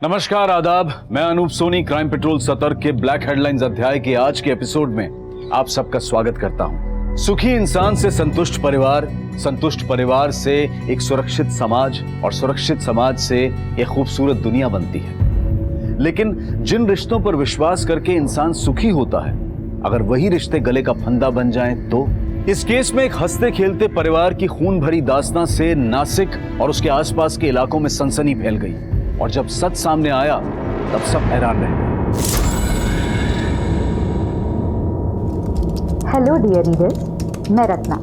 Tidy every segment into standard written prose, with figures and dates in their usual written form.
नमस्कार, आदाब। मैं अनूप सोनी क्राइम पेट्रोल सतर्क के ब्लैक हेडलाइंस अध्याय के आज के एपिसोड में आप सबका स्वागत करता हूं। सुखी इंसान से संतुष्ट परिवार से एक सुरक्षित समाज और सुरक्षित समाज से एक खूबसूरत दुनिया बनती है। लेकिन जिन रिश्तों पर विश्वास करके इंसान सुखी होता है, अगर वही रिश्ते गले का फंदा बन जाएं तो इस केस में एक हंसते खेलते परिवार की खून भरी दास्तां से नासिक और उसके आसपास के इलाकों में सनसनी फैल गई और जब सच सामने आया तब सब हैरान रह गए। हेलो डियर रीडर्स, मैं रत्ना।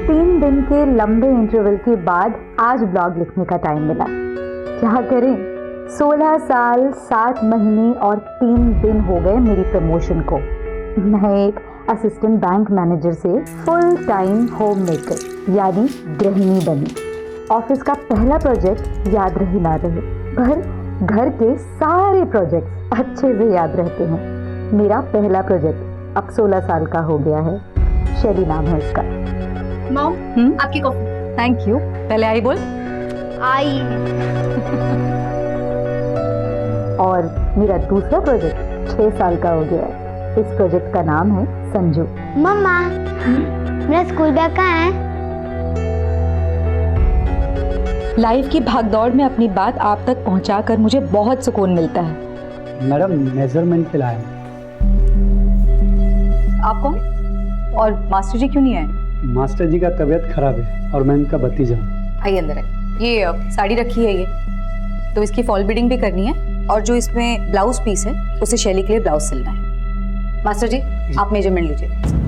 3 दिन के लंबे इंटरवल के बाद आज ब्लॉग लिखने का टाइम मिला। क्या करें, 16 साल 7 महीने और 3 दिन हो गए मेरी प्रमोशन को। मैं एक असिस्टेंट बैंक मैनेजर से फुल टाइम होम मेकर यानी गृहिणी बनी। ऑफिस का पहला प्रोजेक्ट याद रहे ना रहे, पर घर के सारे प्रोजेक्ट्स अच्छे से याद रहते हैं। मेरा पहला प्रोजेक्ट अब 16 साल का हो गया है। शैली नाम है उसका। मॉम, आपकी कॉफी। Thank you. पहले आई बोल। आई। और मेरा दूसरा प्रोजेक्ट 6 साल का हो गया है। इस प्रोजेक्ट का नाम है संजू। मम्मा, मेरा स्कूल बैग कहाँ है? लाइफ की भागदौड़ में अपनी बात आप तक पहुंचाकर मुझे बहुत सुकून मिलता है। मैडम, मेजरमेंट के लाए। आप कौन और मास्टर जी क्यों नहीं आए? मास्टर जी का तबीयत खराब है और मैं इनका भतीजा हूँ। आइए अंदर है। ये साड़ी रखी है, ये तो इसकी फॉल बीडिंग भी करनी है और जो इसमें ब्लाउज पीस है उसे शैली के लिए ब्लाउज सिलना है। मास्टर जी, आप मेजरमेंट लीजिए।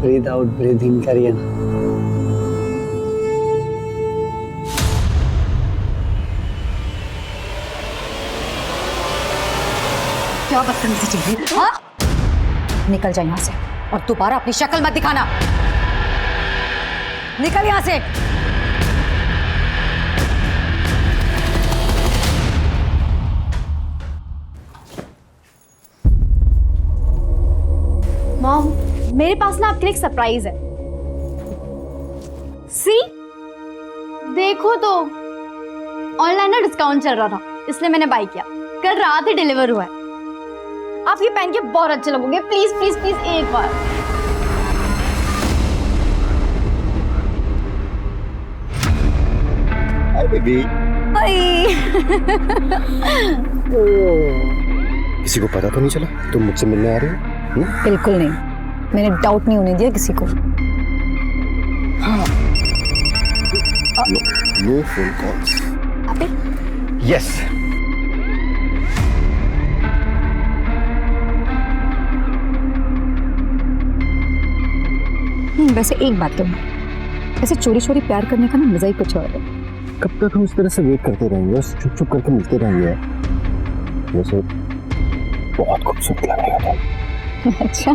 ब्रीथ आउट ब्रीथ इन करिए ना। क्या बदतमीजी चीज है? हाँ? निकल जाए यहाँ से और दोबारा अपनी शक्ल मत दिखाना। निकल यहाँ से। मॉम, मेरे पास ना आपके लिए एक सरप्राइज है। सी, देखो तो ऑनलाइन ना डिस्काउंट चल रहा था, इसलिए मैंने बाय किया। कल रात ही डिलीवर हुआ है। आप ये पहन के बहुत अच्छे लगोगे। प्लीज प्लीज प्लीज एक बार। Hi baby. किसी को पता तो नहीं चला तुम मुझसे मिलने आ रही हो? बिल्कुल नहीं, मैंने डाउट नहीं होने दिया किसी को। No phone calls. यस। वैसे एक बात तो है, ऐसे चोरी चोरी प्यार करने का ना मजा ही कुछ और है। कब तक हम इस तरह से वेट करते रहेंगे और चुप चुप करके मिलते रहेंगे? वैसे बहुत खूबसूरत लगेगा तुम। अच्छा,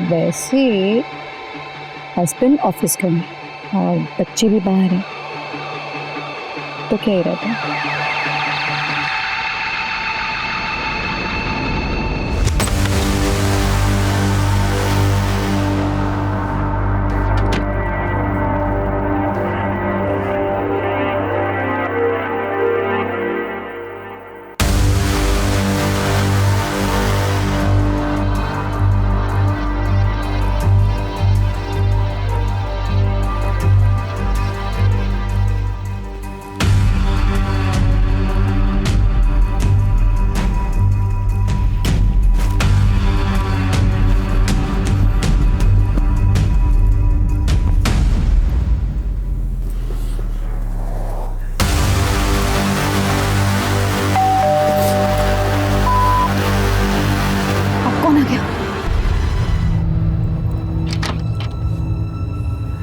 वैसे हस्बैंड ऑफिस गए और बच्चे भी बाहर हैं, तो क्या इरादा है?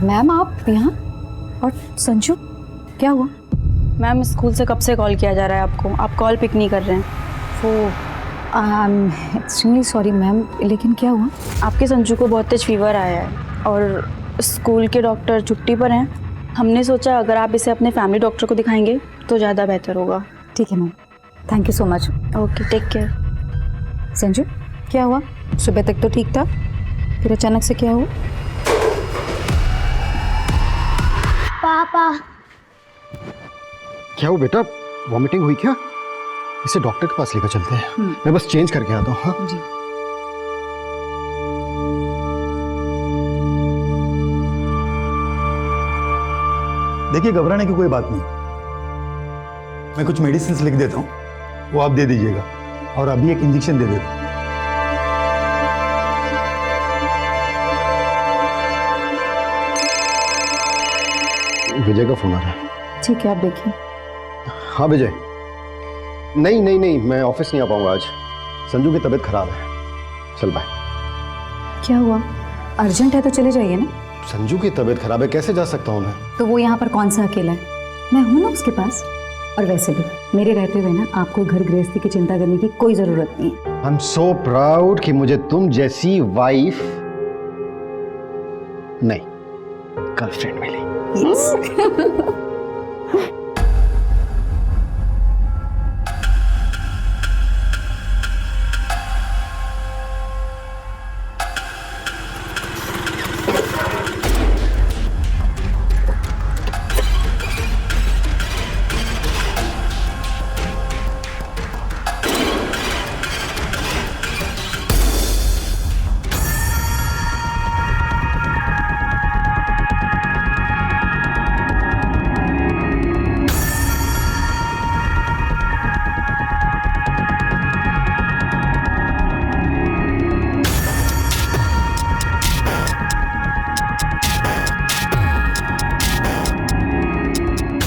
मैम आप यहाँ और संजू, क्या हुआ? मैम, स्कूल से कब से कॉल किया जा रहा है आपको, आप कॉल पिक नहीं कर रहे हैं। वो एक्सट्रीमली सॉरी मैम, लेकिन क्या हुआ? आपके संजू को बहुत तेज फीवर आया है और स्कूल के डॉक्टर छुट्टी पर हैं। हमने सोचा अगर आप इसे अपने फैमिली डॉक्टर को दिखाएंगे तो ज़्यादा बेहतर होगा। ठीक है ma'am, thank you so much. Okay, take care. Sanju, क्या हुआ? सुबह तक तो ठीक था, फिर अचानक से क्या हुआ? पापा क्या हो बेटा, वॉमिटिंग हुई क्या? इसे डॉक्टर के पास लेकर चलते हैं। मैं बस चेंज करके आता हूँ। हाँ जी। देखिए, घबराने की कोई बात नहीं। मैं कुछ मेडिसिन लिख देता हूँ, वो आप दे दीजिएगा, और अभी एक इंजेक्शन दे देता हूँ। विजय का फोन आ रहा है। ठीक है, आप देखिए। हाँ विजय, नहीं, मैं ऑफिस नहीं आ पाऊंगा आज। संजू की तबीयत खराब है। चल बाय। क्या हुआ? अर्जेंट है तो चले जाइए ना। संजू की तबीयत खराब है, कैसे जा सकता हूँ मैं? तो वो यहाँ पर कौन सा अकेला है? मैं हूँ ना उसके पास। और वैसे भी मेरे रहते हुए ना आपको घर गृहस्थी की चिंता करने की कोई जरूरत नहीं है। आई एम सो प्राउड कि मुझे तुम जैसी वाइफ नहीं, गर्लफ्रेंड मिली।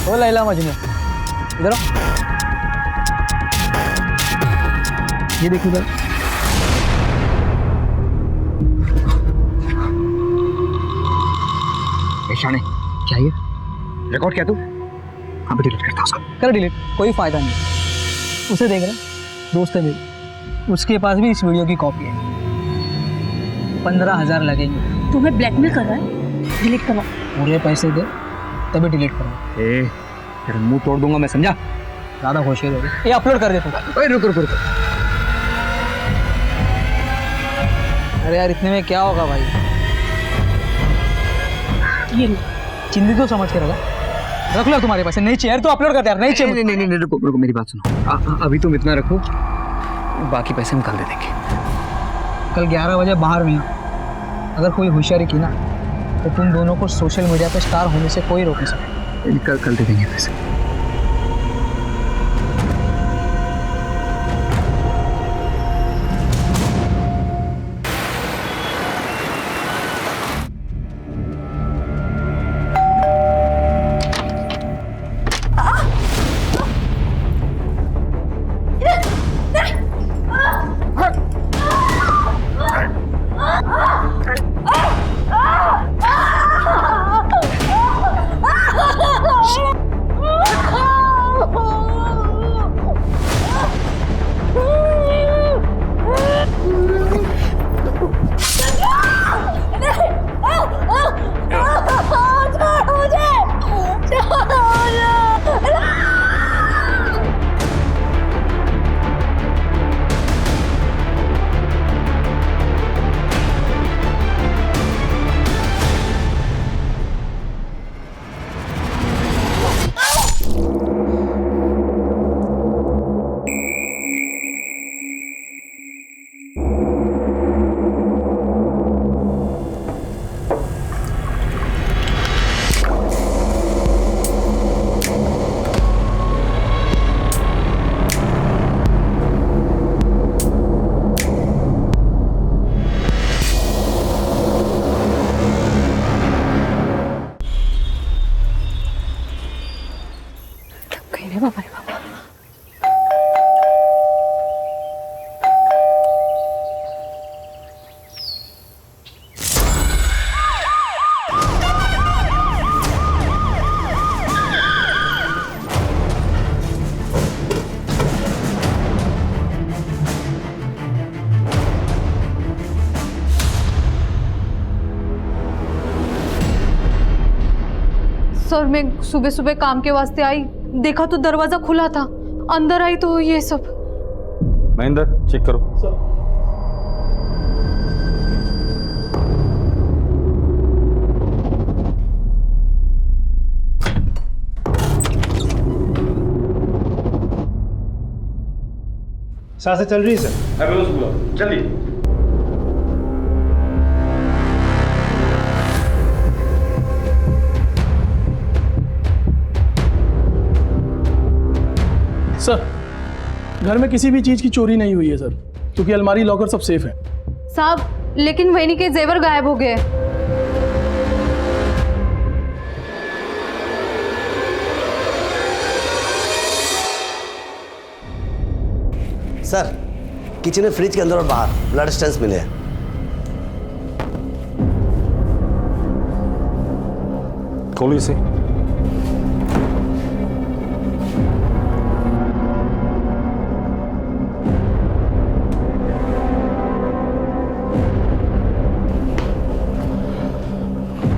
ओ लैला मजनू, इधर आओ। ये देखो इधर। शाने, क्या ये रिकॉर्ड क्या तू? हाँ डिलीट करता उसको। कर डिलीट, कोई फायदा नहीं। उसे देख रहा, दोस्त है मेरी, उसके पास भी इस वीडियो की कॉपी है। 15,000 लगेंगे। तुम्हें ब्लैकमेल कर रहा है? डिलीट करवा। पूरे पैसे दे तभी डिलीट करो। ए तेरा मुंह तोड़ दूंगा मैं, समझा? ज़्यादा होशियार हो गई। ये अपलोड कर दे तू। ओए रुक। अरे यार इतने में क्या होगा भाई? ये चिंदी तो समझ के रख लो तुम्हारे पास। नहीं चाहिए तो अपलोड कर दे यार। नहीं चाहिए। नहीं रुको मेरी बात सुनो। अभी तुम इतना रखो, बाकी पैसे हम कल दे देंगे। कल 11 बजे बाहर मिलना। अगर कोई होशियारी की ना तो तुम दोनों को सोशल मीडिया पे स्टार होने से कोई रोक नहीं सकता। कल दे देंगे पैसे। सर मैं सुबह सुबह काम के वास्ते आई, देखा तो दरवाजा खुला था। अंदर आई तो ये सब। महेंद्र चेक करो। सांसें चल रही है सर। एम्बुलेंस बुलाओ जल्दी। सर घर में किसी भी चीज की चोरी नहीं हुई है सर, क्योंकि अलमारी लॉकर सब सेफ है। साहब लेकिन वैनी के जेवर गायब हो गए। सर किचन में फ्रिज के अंदर और बाहर ब्लड स्टेंस मिले हैं। खोलो इसे।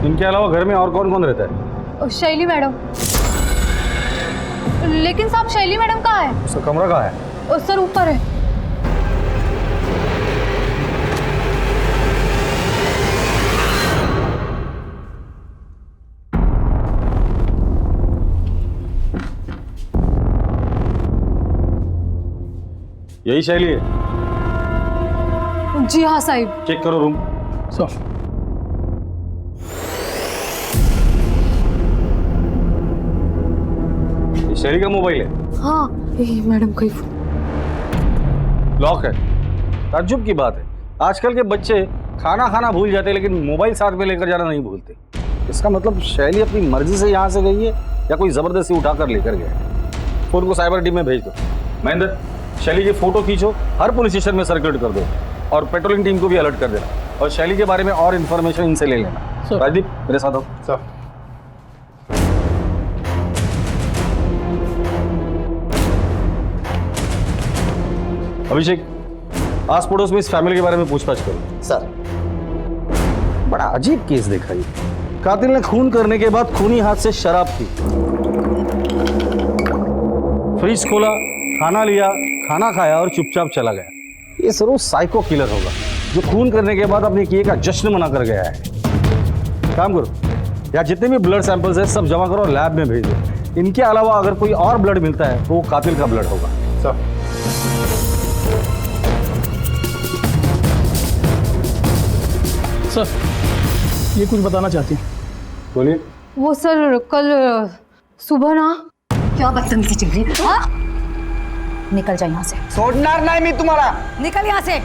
इनके अलावा घर में और कौन कौन रहता है? शैली मैडम। लेकिन साहब शैली मैडम कहाँ है? उसका कमरा कहाँ है? सर ऊपर है। यही शैली है? जी हाँ साहिब। चेक करो रूम। सर शैली का मोबाइल है? हाँ मैडम कोई लॉक है। ताज्जुब की बात है, आजकल के बच्चे खाना खाना भूल जाते हैं लेकिन मोबाइल साथ में लेकर जाना नहीं भूलते। इसका मतलब शैली अपनी मर्जी से यहाँ से गई है या कोई जबरदस्ती उठाकर लेकर गया है। फोन को साइबर टीम में भेज दो। महेंद्र, शैली की फोटो खींचो, हर पुलिस स्टेशन में सर्कुलेट कर दो और पेट्रोलिंग टीम को भी अलर्ट कर देना और शैली के बारे में और इन्फॉर्मेशन इनसे ले लेना। राजदीप मेरे साथ आओ। सर अभिषेक, आस पड़ोस में इस फैमिली के बारे में पूछताछ करो। सर बड़ा अजीब केस देखा ये। कातिल ने खून करने के बाद खूनी हाथ से शराब पी, फ्रिज खोला, खाना लिया, खाना खाया और चुपचाप चला गया। ये जरूर साइको किलर होगा जो खून करने के बाद अपने किए का जश्न मना कर गया है। काम करो, या जितने भी ब्लड सैंपल्स हैं सब जमा करो और लैब में भेज दो। इनके अलावा अगर कोई और ब्लड मिलता है तो वो कातिल का ब्लड होगा। सर सर ये कुछ बताना चाहती हैं। बोलिए। वो सर कल सुबह ना। क्या बदतमीजी चल रही है? हाँ? निकल जा यहाँ से। सोडणार नहीं मैं तुम्हारा। निकल यहाँ से।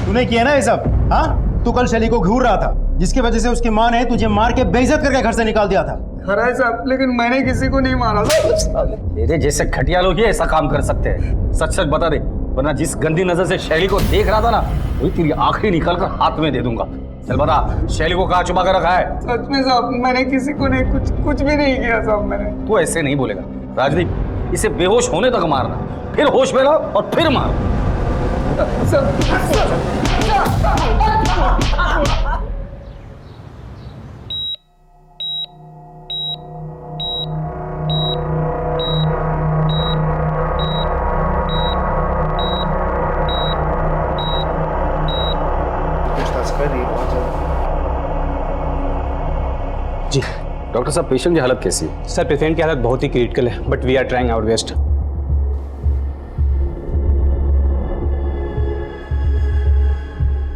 तूने किया ना ये सब? हाँ, तू कल शैली को घूर रहा था जिसकी वजह से उसकी माँ ने तुझे मार के बेइज्जत करके घर से निकाल दिया था। खरा है साहब, लेकिन मैंने किसी को नहीं मारा। तेरे जैसे घटिया लोग ही ऐसा काम कर सकते हैं। सच सच बता दे, वरना जिस गंदी नजर से शैली को देख रहा था ना, वही तेरी आखिरी निकाल कर हाथ में दे दूंगा। चल बता, शैली को कहाँ छुपा कर रखा है? सच में साहब, मैंने किसी को नहीं, कुछ भी नहीं किया साहब मैंने। तू ऐसे नहीं बोलेगा राजदीप। इसे बेहोश होने तक मारना, फिर होश में लाओ और फिर मारो। जी डॉक्टर साहब, पेशेंट की हालत कैसी है? सर, पेशेंट की हालत बहुत ही क्रिटिकल है, but we are trying our best.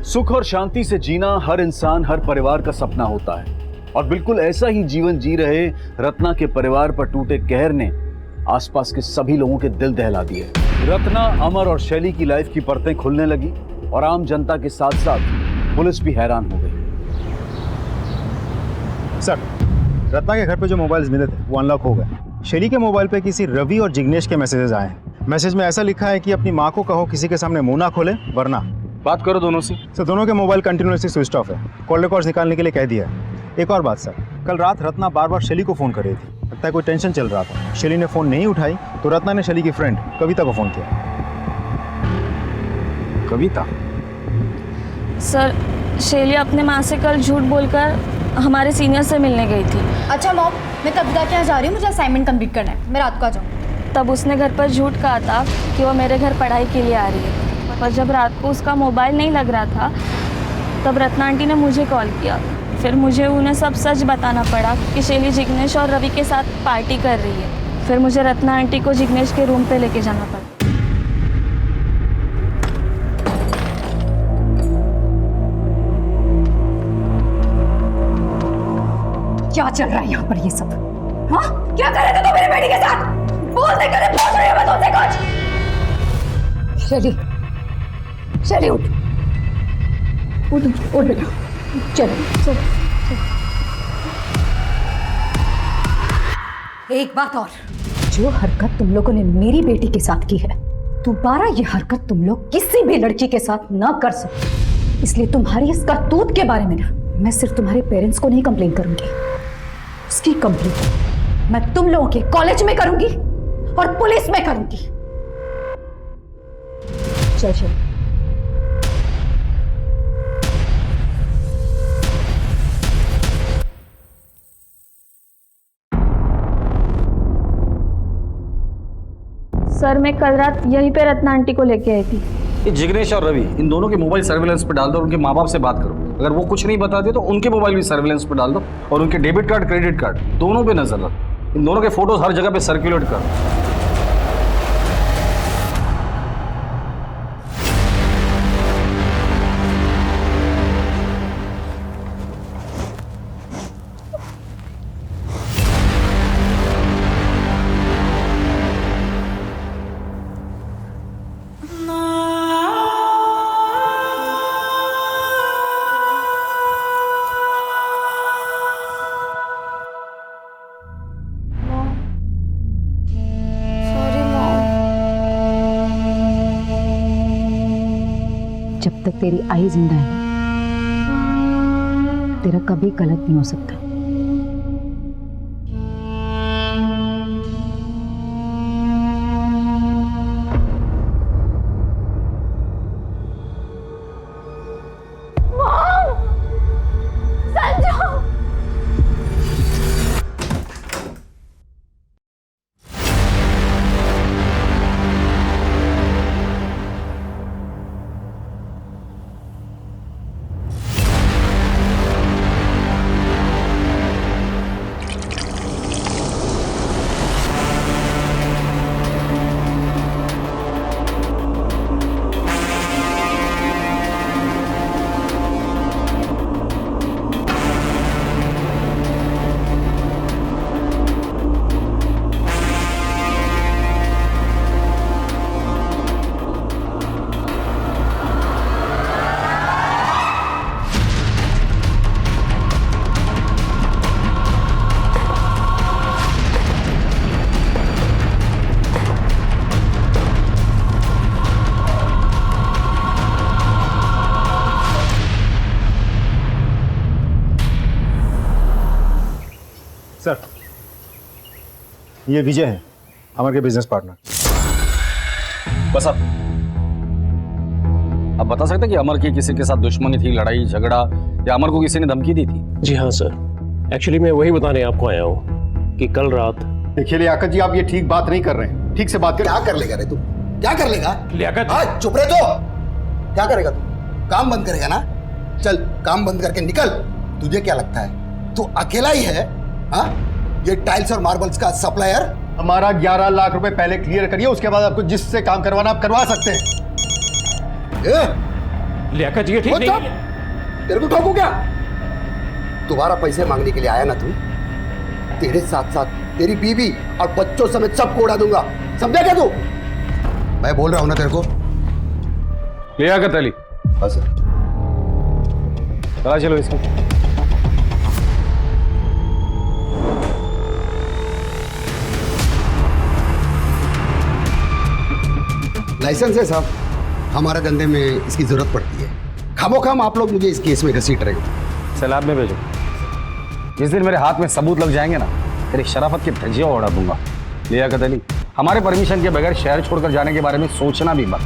सुख और शांति से जीना हर इंसान, हर परिवार का सपना होता है और बिल्कुल ऐसा ही जीवन जी रहे रत्ना के परिवार पर टूटे कहर ने आसपास के सभी लोगों के दिल दहला दिए। रत्ना, अमर और शैली की लाइफ की परतें खुलने लगी और आम जनता के साथ साथ पुलिस भी हैरान हो गई। सर, रत्ना के घर पे जो मोबाइल्स मिले थे वो अनलॉक हो गए। शैली के मोबाइल पे किसी रवि और जिग्नेश के मैसेजेस आए हैं। मैसेज में ऐसा लिखा है कि अपनी माँ को कहो किसी के सामने मुंह ना खोले वरना। बात करो दोनों से। सर, दोनों के मोबाइल कंटिन्यूसली स्विच ऑफ है। कॉल रिकॉर्ड्स निकालने के लिए कह दिया है। एक और बात सर, कल रात रत्ना बार बार शैली को फ़ोन कर रही थी। लगता है कोई टेंशन चल रहा था। शैली ने फ़ोन नहीं उठाई तो रत्ना ने शैली की फ्रेंड कविता को फ़ोन किया। कविता? सर शैली अपने माँ से कल झूठ बोलकर हमारे सीनियर से मिलने गई थी। अच्छा मॉम, मैं कविता के यहाँ जा रही हूँ, मुझे असाइनमेंट कंप्लीट करना है, मैं रात को आ जाऊँ। तब उसने घर पर झूठ कहा था कि वो मेरे घर पढ़ाई के लिए आ रही है। पर जब रात को उसका मोबाइल नहीं लग रहा था तब रत्ना आंटी ने मुझे कॉल किया। फिर मुझे उन्हें सब सच बताना पड़ा कि शैली जिग्नेश और रवि के साथ पार्टी कर रही है। फिर मुझे रत्ना आंटी को जिग्नेश के रूम पे लेके जाना पड़ा। क्या चल रहा है यहाँ पर ये सब? हाँ, क्या कर रहे थे तुम मेरी बेटी के साथ? बोल दे, करे पूछ रही हूँ मैं तुमसे कुछ। शैली उठ बेटा, चल। एक बात और, जो हरकत तुम लोगों ने मेरी बेटी के साथ की है, दोबारा ये हरकत तुम लोग किसी भी लड़की के साथ ना कर सकते। इसलिए तुम्हारी इस करतूत के बारे में ना मैं सिर्फ तुम्हारे पेरेंट्स को नहीं कंप्लेन करूंगी, उसकी कंप्लेन मैं तुम लोगों के कॉलेज में करूंगी और पुलिस में करूंगी। चल। सर मैं कल रात यहीं पे रत्ना आंटी को लेके आई थी। ये जिग्नेश और रवि, इन दोनों के मोबाइल सर्विलेंस पे डाल दो और उनके माँ बाप से बात करो। अगर वो कुछ नहीं बताते तो उनके मोबाइल भी सर्विलेंस पे डाल दो और उनके डेबिट कार्ड, क्रेडिट कार्ड दोनों पे नजर रखो। इन दोनों के फोटोज हर जगह पे सर्कुलेट करो। जब तक तेरी आई जिंदा है तेरा कभी गलत नहीं हो सकता। सर, ये विजय है, अमर के बिजनेस पार्टनर। बस अब बता सकते कि अमर की किसी के साथ दुश्मनी थी, लड़ाई झगड़ा, या अमर को किसी ने धमकी दी थी? जी हाँ सर, एक्चुअली मैं वही बताने आपको आया हूँ कि कल रात। देखिए लियाकत जी, आप ये ठीक बात नहीं कर रहे हैं। ठीक से बात कर। क्या कर लेगा रे तू? क्या कर लेगा लियाकत? चुप रहे तो। क्या करेगा तू? काम बंद करेगा ना? चल काम बंद करके निकल। तुझे क्या लगता है तू अकेला ही है? हाँ, ये टाइल्स और मार्बल्स का सप्लायर। हमारा 11 लाख रुपए पहले क्लियर करिए, उसके बाद आपको जिससे काम करवाना आप करवा सकते हैं। लियाकत जी ठीक नहीं है। तेरे को ठोकू क्या? दोबारा पैसे मांगने के लिए आया ना तू, तेरे साथ साथ तेरी बीवी और बच्चों समेत सबको उड़ा दूंगा, समझा क्या तू? मैं बोल रहा हूं ना तेरे को। लियाकत अली, बस चला चलो इसको। लाइसेंस है साहब, हमारे धंधे में इसकी जरूरत पड़ती है। खामोखाम आप लोग मुझे इस केस में घसीट रहे हो। सैलाब में भेजो। जिस दिन मेरे हाथ में सबूत लग जाएंगे ना, तेरी शराफत की धज्जियां उड़ा दूंगा। लियाकत अली, हमारे परमिशन के बगैर शहर छोड़कर जाने के बारे में सोचना भी मत।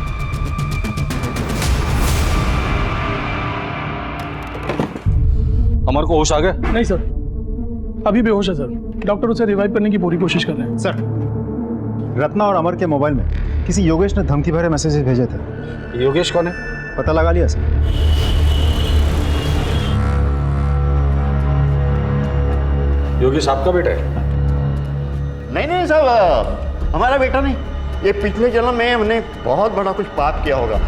अमर को होश आ गए? नहीं सर, अभी बेहोश है सर। डॉक्टर उसे रिवाइव करने की पूरी कोशिश कर रहे हैं। सर, रत्ना और अमर के मोबाइल में किसी योगेश ने धमकी भरे मैसेजेस भेजे थे। योगेश कौन है? पता लगा लिया सर? योगेश आपका बेटा है? नहीं साहब, हमारा बेटा नहीं। ये पिछले जन्म में हमने बहुत बड़ा कुछ पाप किया होगा,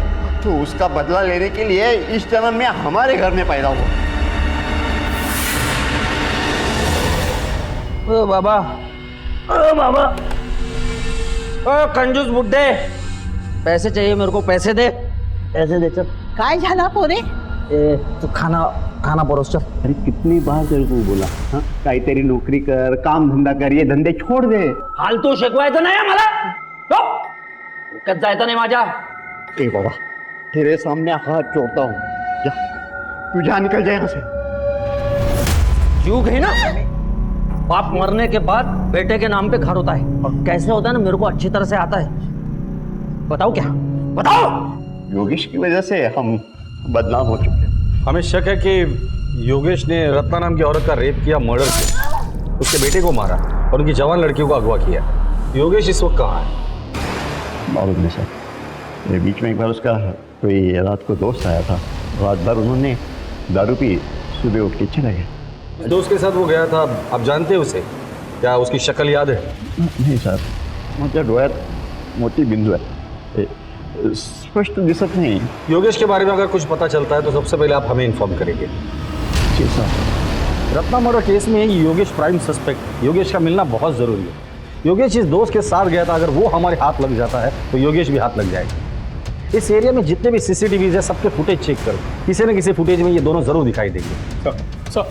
तो उसका बदला लेने के लिए इस जन्म में हमारे घर में पैदा हुआ। ओ बाबा, ओ बाबा, ओ कंजूस बुड्ढे, पैसे चाहिए मेरे को, पैसे दे, पैसे दे। चल काय झाला पोरे? तू खाना परोस चल। अरे कितनी बार तेरे को बोला, हाँ काहीतरी नोकरी कर, काम धंदा कर, ये धंदे छोड़ दे. फालतू शिकवायचं नाही मला. कत जायचं नाही माझ्या. ए बाबा, तेरे सामने हाथ जोड़ता हूँ, जा तू जा, निकल जाए यहाँ से. युग है ना, बाप मरने के बाद बेटे के नाम पे घर होता है, और कैसे होता है ना मेरे को अच्छी तरह से आता है. बताओ क्या, बताओ. योगेश की वजह से हम बदनाम हो चुके हैं. हमें शक है कि योगेश ने रत्ना नाम की औरत का रेप किया, मर्डर किया, उसके बेटे को मारा और उनकी जवान लड़कियों को अगवा किया. योगेश इस वक्त कहाँ है? मालूम नहीं सर. ये बीच में एक बार उसका कोई रात को दोस्त आया था, रात भर उन्होंने दारू पी, सुबह उठ के चले गए. दोस्त के साथ वो गया था, आप जानते हैं उसे? क्या उसकी शक्ल याद है? नहीं सर, माझ्या डोळ्यात मोठी बिंदू आहे, स्पष्ट दिसत नहीं. योगेश के बारे में अगर कुछ पता चलता है तो सबसे पहले आप हमें इन्फॉर्म करेंगे. जी सर. रत्ना मर्डर केस में योगेश प्राइम सस्पेक्ट. योगेश का मिलना बहुत जरूरी है. योगेश इस दोस्त के साथ गया था, अगर वो हमारे हाथ लग जाता है तो योगेश भी हाथ लग जाएगा. इस एरिया में जितने भी सीसीटीवीज है सबके फुटेज चेक करो, किसी न किसी फुटेज में ये दोनों जरूर दिखाई देंगे. सर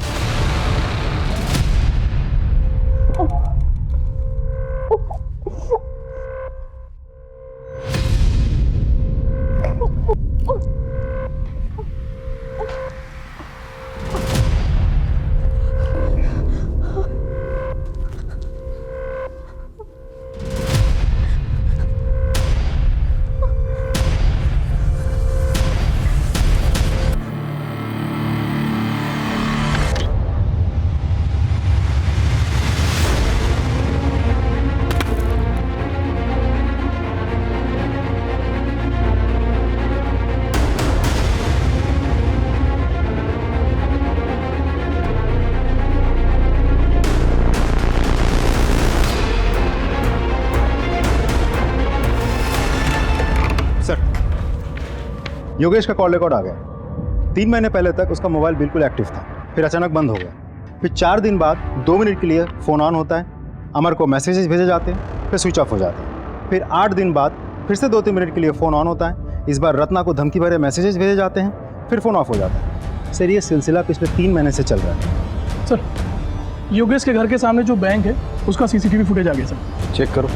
योगेश का कॉल रिकॉर्ड आ गया. 3 महीने पहले तक उसका मोबाइल बिल्कुल एक्टिव था, फिर अचानक बंद हो गया. फिर 4 दिन बाद 2 मिनट के लिए फ़ोन ऑन होता है, अमर को मैसेजेस भेजे जाते हैं, फिर स्विच ऑफ हो जाते हैं. फिर 8 दिन बाद फिर से 2-3 मिनट के लिए फ़ोन ऑन होता है. इस बार रत्ना को धमकी भरे मैसेजेस भेजे जाते हैं, फिर फ़ोन ऑफ हो जाता है. सर ये सिलसिला पिछले 3 महीने से चल रहा है. सर योगेश के घर के सामने जो बैंक है उसका सीसीटीवी फुटेज आ गया सर. चेक करो.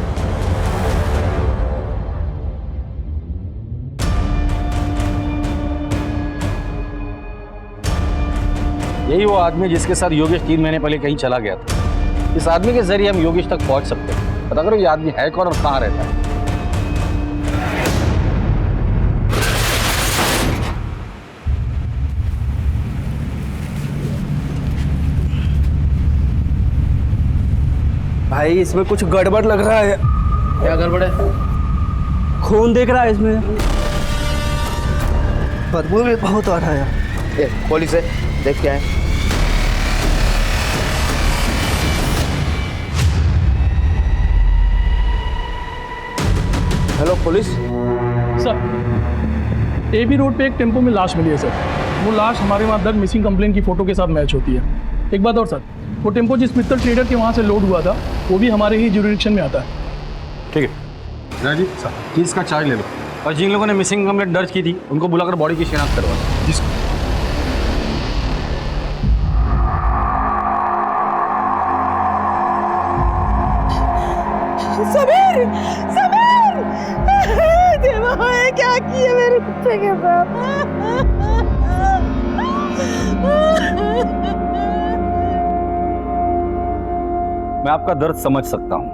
यही वो आदमी जिसके साथ योगेश 3 महीने पहले कहीं चला गया था. इस आदमी के जरिए हम योगेश तक पहुंच सकते हैं. पता करो ये आदमी है कौन और कहाँ रहता है. भाई इसमें कुछ गड़बड़ लग रहा है. क्या गड़बड़ है? खून देख रहा है इसमें, बदबू भी बहुत आ रहा है. पुलिस है, देख क्या है. Hello police. Sir AB road पे एक टेम्पो में लाश मिली है सर. वो लाश हमारे वहाँ दर्ज मिसिंग कंप्लेन की फ़ोटो के साथ मैच होती है. एक बात और सर, वो टेम्पो जिस मित्तल ट्रेडर के वहाँ से लोड हुआ था वो भी हमारे ही ज्यूरिडिक्शन में आता है. ठीक है राजीव सर, केस का चार्ज ले लो और जिन लोगों ने मिसिंग कंप्लेंट दर्ज की थी उनको बुलाकर बॉडी की शिनाख्त करवा. समीर, समीर, देवा ये क्या किया मेरे कुत्ते के साथ? मैं आपका दर्द समझ सकता हूँ,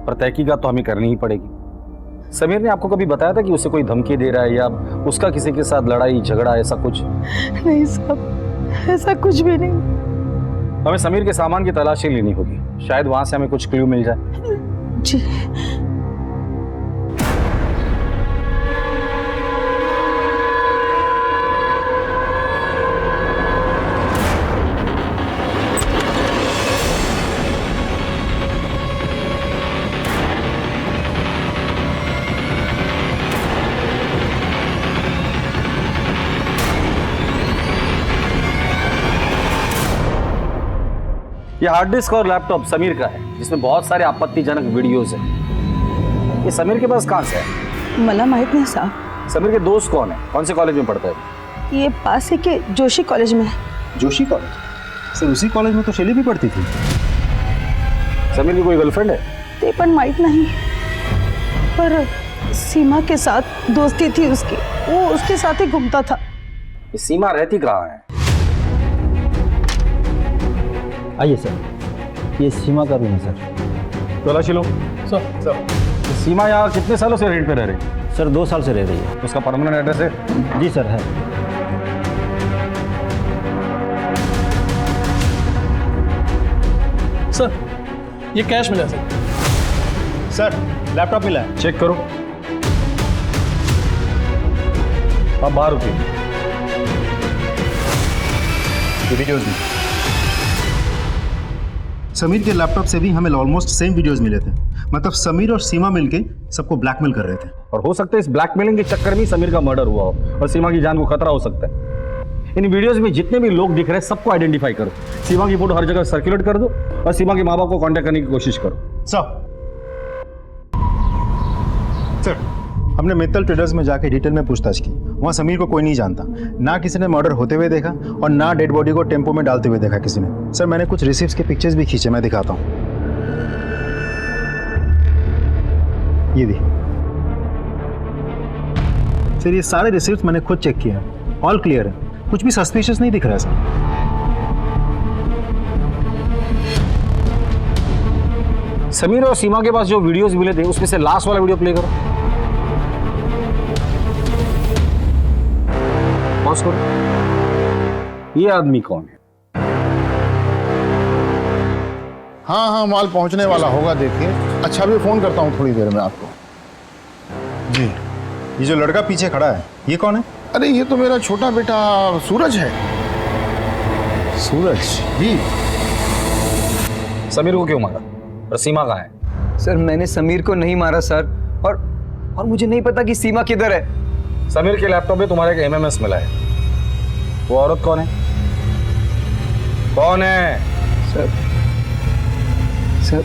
पर तहकीकात तो हमें करनी ही पड़ेगी. समीर ने आपको कभी बताया था कि उसे कोई धमकी दे रहा है या उसका किसी के साथ लड़ाई झगड़ा ऐसा कुछ? नहीं साहब, ऐसा कुछ भी नहीं. हमें समीर के सामान की तलाशी लेनी होगी, शायद वहां से हमें कुछ क्लू मिल जाए. जी ये हार्ड डिस्क और लैपटॉप समीर का है, जिसमें बहुत सारे आपत्तिजनक वीडियोस हैं। ये समीर के पास कहाँ से है? मला माहित नहीं साहब। समीर के दोस्त कौन है? कौन से कॉलेज में पढ़ते हैं? ये पास ही के जोशी कॉलेज में है। जोशी कॉलेज? सर उसी कॉलेज में तो शैली भी पढ़ती थी। समीर की कोई गर्लफ्रेंड है? ते पण माहित नहीं, पर सीमा के साथ दोस्ती थी उसकी, वो उसके साथ ही घूमता था। ये सीमा रहती कहाँ है? आइए सर, ये सीमा का रूम है सर। तलाशी लो। सर सीमा यहाँ कितने सालों से रेंट पे रह रही है? सर 2 साल से रह रही है। उसका परमानेंट एड्रेस है? जी सर है। सर ये कैश मिला सर। सर लैपटॉप मिला है। चेक करो। अब बाहर रुकिए। ये वीडियोस भी। समीर के लैपटॉप से भी हमें ऑलमोस्ट सेम वीडियोस मिले थे। मतलब समीर और सीमा मिलके सबको ब्लैकमेल कर रहे थे। और हो सकता है इस ब्लैकमेलिंग के चक्कर में समीर का मर्डर हुआ हो और सीमा की जान को खतरा हो सकता है। इन वीडियोस में जितने भी लोग दिख रहे हैं सबको आइडेंटिफाई करो। सीमा की फोटो हर जगह सर्कुलेट कर दो और सीमा के माँ बाप को कांटेक्ट करने की कोशिश करो। सर हमने मित्तल ट्रेडर्स में जाके डिटेल में पूछताछ की। वहाँ समीर को कोई नहीं जानता, ना किसी ने मर्डर होते हुए देखा और ना डेड बॉडी को टेम्पो में डालते हुए देखा किसी ने। सर मैंने कुछ रिसीप्ट्स के पिक्चर्स भी खींचे, मैं दिखाता हूँ। ये भी सर, ये सारे रिसीप्ट्स मैंने खुद चेक किए हैं, ऑल क्लियर है, कुछ भी सस्पिशियस नहीं दिख रहा है सर। समीर और सीमा के पास जो वीडियोस मिले थे उसमें से लास्ट वाला वीडियो प्ले करो। पॉज करो। ये आदमी कौन है? हाँ माल पहुंचने वाला होगा, देखिए। अच्छा भी फोन करता हूँ थोड़ी देर में आपको। जी ये जो लड़का पीछे खड़ा है ये कौन है? अरे ये तो मेरा छोटा बेटा सूरज है। सूरज जी। समीर को क्यों मारा और सीमा कहाँ है? सर मैंने समीर को नहीं मारा सर, और मुझे नहीं पता कि सीमा किधर है। समीर के लैपटॉप में तुम्हारा एक एमएमएस मिला है। वो औरत कौन है? कौन है? सर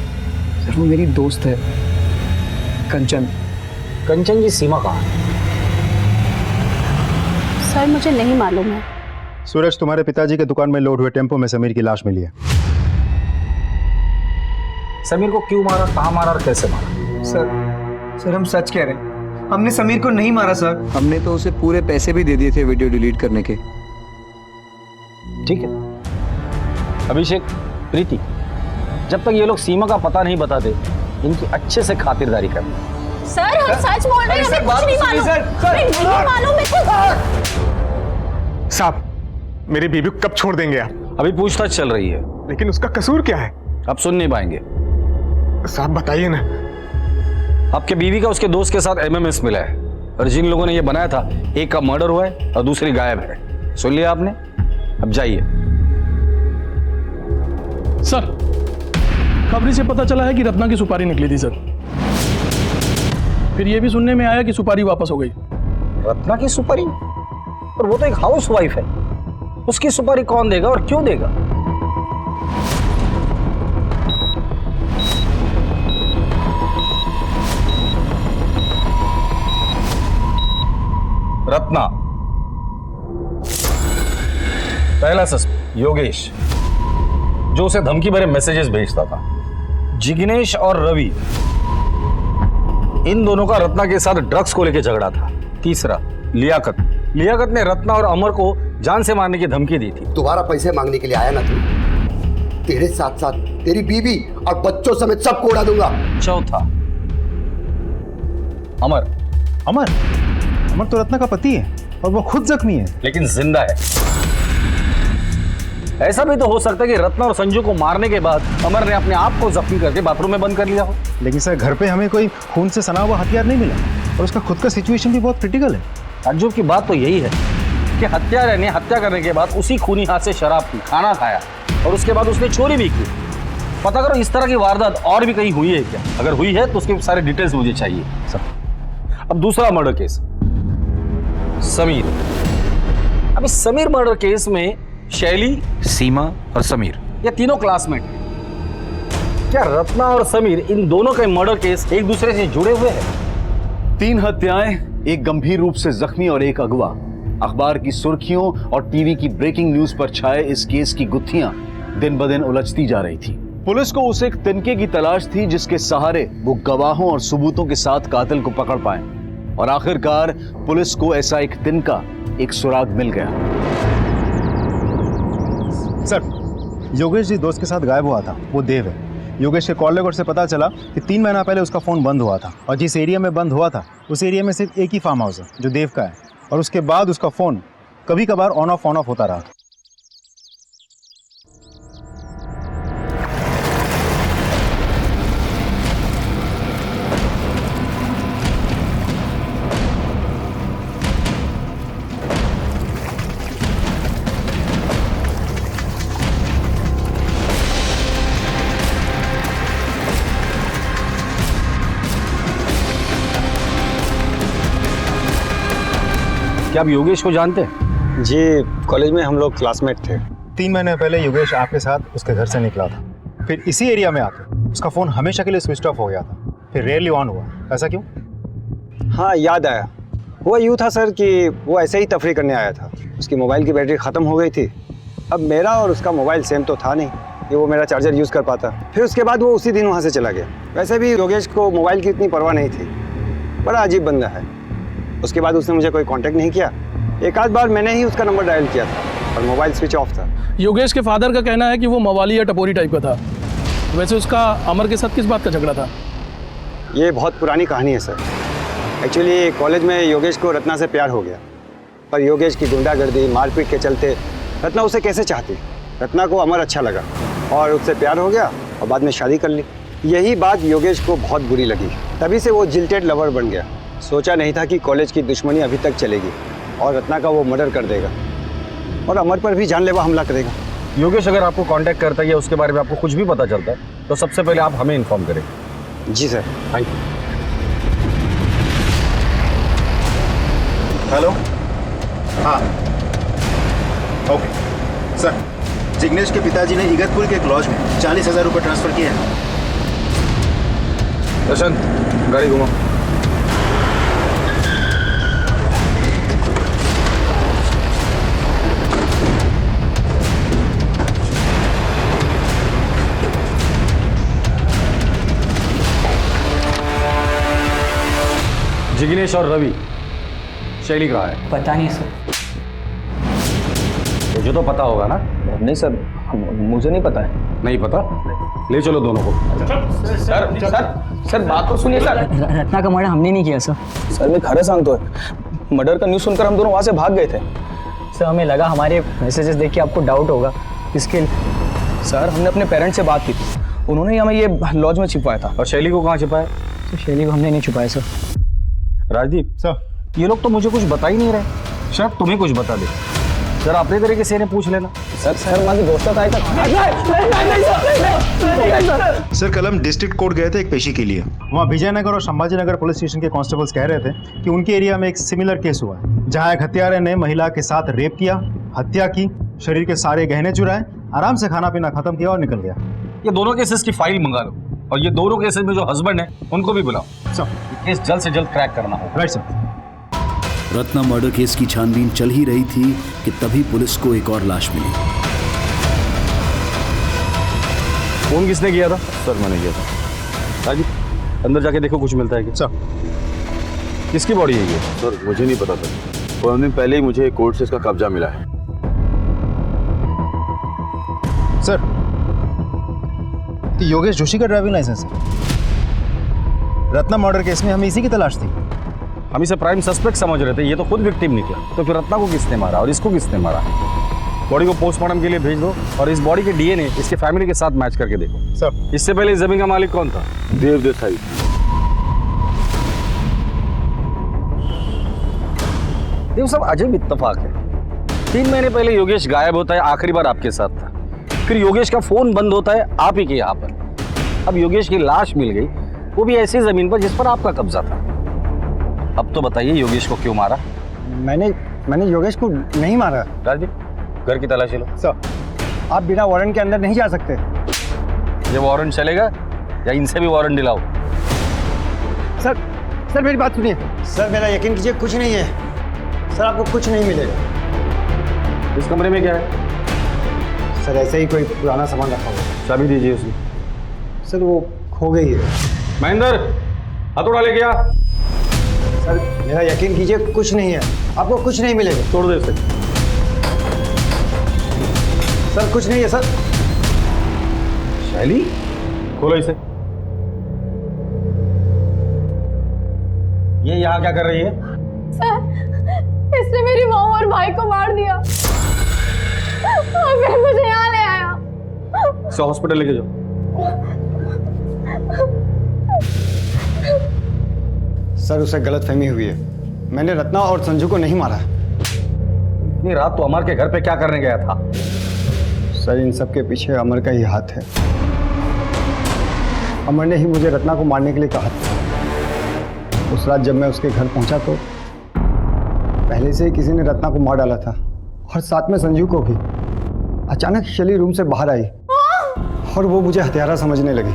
वो मेरी दोस्त है, कंचन। कंचन जी, सीमा कहाँ है? सर मुझे नहीं मालूम है। सूरज तुम्हारे पिताजी के दुकान में लोड हुए टेम्पो में समीर की लाश मिली है। समीर को क्यों मारा, कहाँ मारा और कैसे मारा? सर हम सच कह रहे हैं, हमने समीर को नहीं मारा सर। हमने तो उसे पूरे पैसे भी दे दिए थे वीडियो डिलीट करने के। ठीक है अभिषेक, प्रीति, जब तक ये लोग सीमा का पता नहीं बताते इनकी अच्छे से खातिरदारी करना। सर हम सच बोल रहे हैं, हमें कुछ नहीं मालूम। हमें नहीं मालूम है। साहब मेरी बीबी को कब छोड़ देंगे आप? अभी पूछताछ चल रही है। लेकिन उसका कसूर क्या है? अब सुन नहीं पाएंगे। साहब बताइए ना। आपके बीवी का उसके दोस्त के साथ एमएमएस मिला है और जिन लोगों ने ये बनाया था एक का मर्डर हुआ है और दूसरी गायब है। सुन लिया आपने? अब जाइए। सर खबरी से पता चला है कि रत्ना की सुपारी निकली थी सर। फिर ये भी सुनने में आया कि सुपारी वापस हो गई। रत्ना की सुपारी? पर वो तो एक हाउस वाइफ है, उसकी सुपारी कौन देगा और क्यों देगा? रत्ना, पहला सस्पेक्ट योगेश, जो उसे धमकी भरे मैसेजेस भेजता था। जिग्नेश और रवि, इन दोनों का रत्ना के साथ ड्रग्स को लेकर झगड़ा था। तीसरा लियाकत, लियाकत ने रत्ना और अमर को जान से मारने की धमकी दी थी। दोबारा पैसे मांगने के लिए आया ना तू, तेरे साथ साथ तेरी बीवी और बच्चों समेत सबको उड़ा दूंगा। चौथा अमर। अमर? अमर तो रत्ना का पति है और वो खुद जख्मी है, लेकिन जिंदा है। ऐसा भी तो हो सकता है कि रत्ना और संजू को मारने के बाद अमर ने अपने आप को जख्मी करके बाथरूम में बंद कर लिया हो। लेकिन सर घर पे हमें कोई खून से सना हुआ हथियार नहीं मिला और उसका खुद का सिचुएशन भी बहुत क्रिटिकल है। ताज्जुब की बात तो यही है कि हत्यारे ने हत्या करने के बाद उसी खूनी हाथ से शराब पी, खाना खाया और उसके बाद उसने चोरी भी की। पता करो इस तरह की वारदात और भी कहीं हुई है क्या? अगर हुई है तो उसके सारे डिटेल्स मुझे चाहिए सब। अब दूसरा मर्डर केस, समीर। अब इस समीर मर्डर केस में शैली, सीमा और समीर ये तीनों क्लासमेट हैं। क्या रत्ना और समीर इन दोनों के मर्डर केस एक दूसरे से जुड़े हुए हैं? 3 हत्याएं, एक गंभीर रूप से जख्मी और एक अगवा। अखबार की सुर्खियों और टीवी की ब्रेकिंग न्यूज पर छाए इस केस की गुत्थियां दिन ब दिन उलझती जा रही थी। पुलिस को उस एक तिनके की तलाश थी जिसके सहारे वो गवाहों और सबूतों के साथ कातिल को पकड़ पाए, और आखिरकार पुलिस को ऐसा एक तिनका, एक सुराग मिल गया। सर, योगेश जी दोस्त के साथ गायब हुआ था, वो देव है। योगेश के कॉल रिकॉर्ड से पता चला कि 3 महीना पहले उसका फ़ोन बंद हुआ था, और जिस एरिया में बंद हुआ था उस एरिया में सिर्फ एक ही फार्म हाउस है जो देव का है, और उसके बाद उसका फ़ोन कभी कभार ऑन ऑफ होता रहा। क्या आप योगेश को जानते हैं? जी, कॉलेज में हम लोग क्लासमेट थे। 3 महीने पहले योगेश आपके साथ उसके घर से निकला था, फिर इसी एरिया में आकर उसका फ़ोन हमेशा के लिए स्विच ऑफ हो गया था, फिर रेयरली ऑन हुआ। ऐसा क्यों? हाँ, याद आया। हुआ यूँ था सर कि वो ऐसे ही तफरी करने आया था, उसकी मोबाइल की बैटरी ख़त्म हो गई थी। अब मेरा और उसका मोबाइल सेम तो था नहीं कि वो मेरा चार्जर यूज़ कर पाता। फिर उसके बाद वो उसी दिन वहाँ से चला गया। वैसे भी योगेश को मोबाइल की इतनी परवाह नहीं थी, बड़ा अजीब बंदा है। उसके बाद उसने मुझे कोई कांटेक्ट नहीं किया। एक आध बार मैंने ही उसका नंबर डायल किया था और मोबाइल स्विच ऑफ था। योगेश के फादर का कहना है कि वो मवाली या टपोरी टाइप का था। वैसे उसका अमर के साथ किस बात का झगड़ा था? ये बहुत पुरानी कहानी है सर। एक्चुअली कॉलेज में योगेश को रत्ना से प्यार हो गया, पर योगेश की गुंडागर्दी मारपीट के चलते रत्ना उसे कैसे चाहती। रत्ना को अमर अच्छा लगा और उससे प्यार हो गया और बाद में शादी कर ली। यही बात योगेश को बहुत बुरी लगी, तभी से वो जिल्टेड लवर बन गया। सोचा नहीं था कि कॉलेज की दुश्मनी अभी तक चलेगी और रत्ना का वो मर्डर कर देगा और अमर पर भी जानलेवा हमला करेगा। योगेश अगर आपको कांटेक्ट करता है या उसके बारे में आपको कुछ भी पता चलता है तो सबसे पहले आप हमें इन्फॉर्म करें। जी सर। Thank you. हेलो, हाँ, ओके सर। जिग्नेश के पिताजी ने इगतपुर के एक लॉज में 40,000 रुपये ट्रांसफर किए हैं। प्रशांत, गाड़ी घुमाओ। जिग्नेश और रवि, शैली कहाँ है? पता नहीं सर। तुझे तो पता होगा ना? नहीं सर, मुझे नहीं पता है। नहीं पता? ले चलो दोनों को। सर बात तो सुनिए सर। रत्ना का मर्डर हमने नहीं किया सर। सर मैं खरे सांगतो मर्डर का न्यूज़ सुनकर हम दोनों वहाँ से भाग गए थे। सर हमें लगा हमारे मैसेजेस देख के आपको डाउट होगा, इसके लिए सर हमने अपने पेरेंट्स से बात की थी, उन्होंने ही हमें ये लॉज में छिपाया था। और शैली को कहाँ छिपाया? तो शैली को हमने नहीं छुपाया सर। राजदीप सर, ये लोग तो मुझे कुछ बता ही नहीं रहे। शायद तुम्हें कुछ बता दे। सर अपने तरीके से इन्हें पूछ लेना। सर हमारे दोस्त था। सर कल हम डिस्ट्रिक्ट कोर्ट गए थे एक पेशी के लिए। वहाँ विजयनगर और संभाजी नगर पुलिस स्टेशन के कांस्टेबल्स कह रहे थे कि उनके एरिया में एक सिमिलर केस हुआ है, जहाँ एक हत्यारे ने महिला के साथ रेप किया, हत्या की, शरीर के सारे गहने चुराए, आराम से खाना पीना खत्म किया और निकल गया। ये दोनों केसेस की फाइल मंगा लो और ये दोनों केसेस में जो हस्बैंड है उनको भी बुलाओ। सर केस जल्द से जल्द क्रैक करना होगा। Right sir. Ratna murder case की छानबीन चल ही रही थी कि तभी पुलिस को एक और लाश मिली। फोन किसने किया था? सर मैंने किया था। राजीव अंदर जाके देखो कुछ मिलता है क्या? सर किसकी बॉडी है ये? सर मुझे नहीं पता था, 15 दिन पहले ही मुझे कोर्ट से इसका कब्जा मिला है। सर योगेश जोशी का ड्राइविंग लाइसेंस है। रत्ना मर्डर केस में हमें इसी की तलाश थी। हम इसे प्राइम सस्पेक्ट समझ रहे थे, ये तो खुद विक्टिम निकला। तो फिर रत्ना को किसने मारा और इसको किसने मारा? बॉडी को पोस्टमार्टम के लिए भेज दो और इस बॉडी के डीएनए इसके फैमिली के साथ मैच करके देखो। सर इससे पहले इस जमीन का मालिक कौन था? देव देसाई। देखो सब अजब इत्तेफाक है। 3 महीने पहले योगेश गायब होता है, आखिरी बार आपके साथ था। फिर योगेश का फोन बंद होता है आप ही के यहाँ पर। अब योगेश की लाश मिल गई, वो भी ऐसी जमीन पर जिस पर आपका कब्जा था। अब तो बताइए योगेश को क्यों मारा? मैंने योगेश को नहीं मारा। राजदीप घर की तलाशी लो। सर आप बिना वारंट के अंदर नहीं जा सकते। ये वारंट चलेगा या इनसे भी वारंट दिलाओ। सर सर मेरी बात सुनिए सर, मेरा यकीन कीजिए कुछ नहीं है सर, आपको कुछ नहीं मिलेगा। इस कमरे में क्या है? सर ऐसे ही कोई पुराना सामान रखा हुआ है। चाबी दीजिए उसकी। सर वो खो गई है। महेंद्र, हथौड़ा लेके आ। सर मेरा यकीन कीजिए कुछ नहीं है, आपको कुछ नहीं मिलेगा। तोड़ दे इसे। सर कुछ नहीं है सर। शैली, खोलो इसे। ये यहाँ क्या कर रही है? सर, इसने मेरी माँ और भाई को मार दिया और फिर मुझे यहाँ ले आया। इसे हॉस्पिटल लेके जाओ। सर उसे गलतफहमी हुई है, मैंने रत्ना और संजू को नहीं मारा। इतनी रात तो अमर के घर पे क्या करने गया था? सर इन सब के पीछे अमर का ही हाथ है। अमर ने ही मुझे रत्ना को मारने के लिए कहा था। उस रात जब मैं उसके घर पहुंचा तो पहले से ही किसी ने रत्ना को मार डाला था और साथ में संजू को भी। अचानक शैली रूम से बाहर आई और वो मुझे हत्यारा समझने लगी।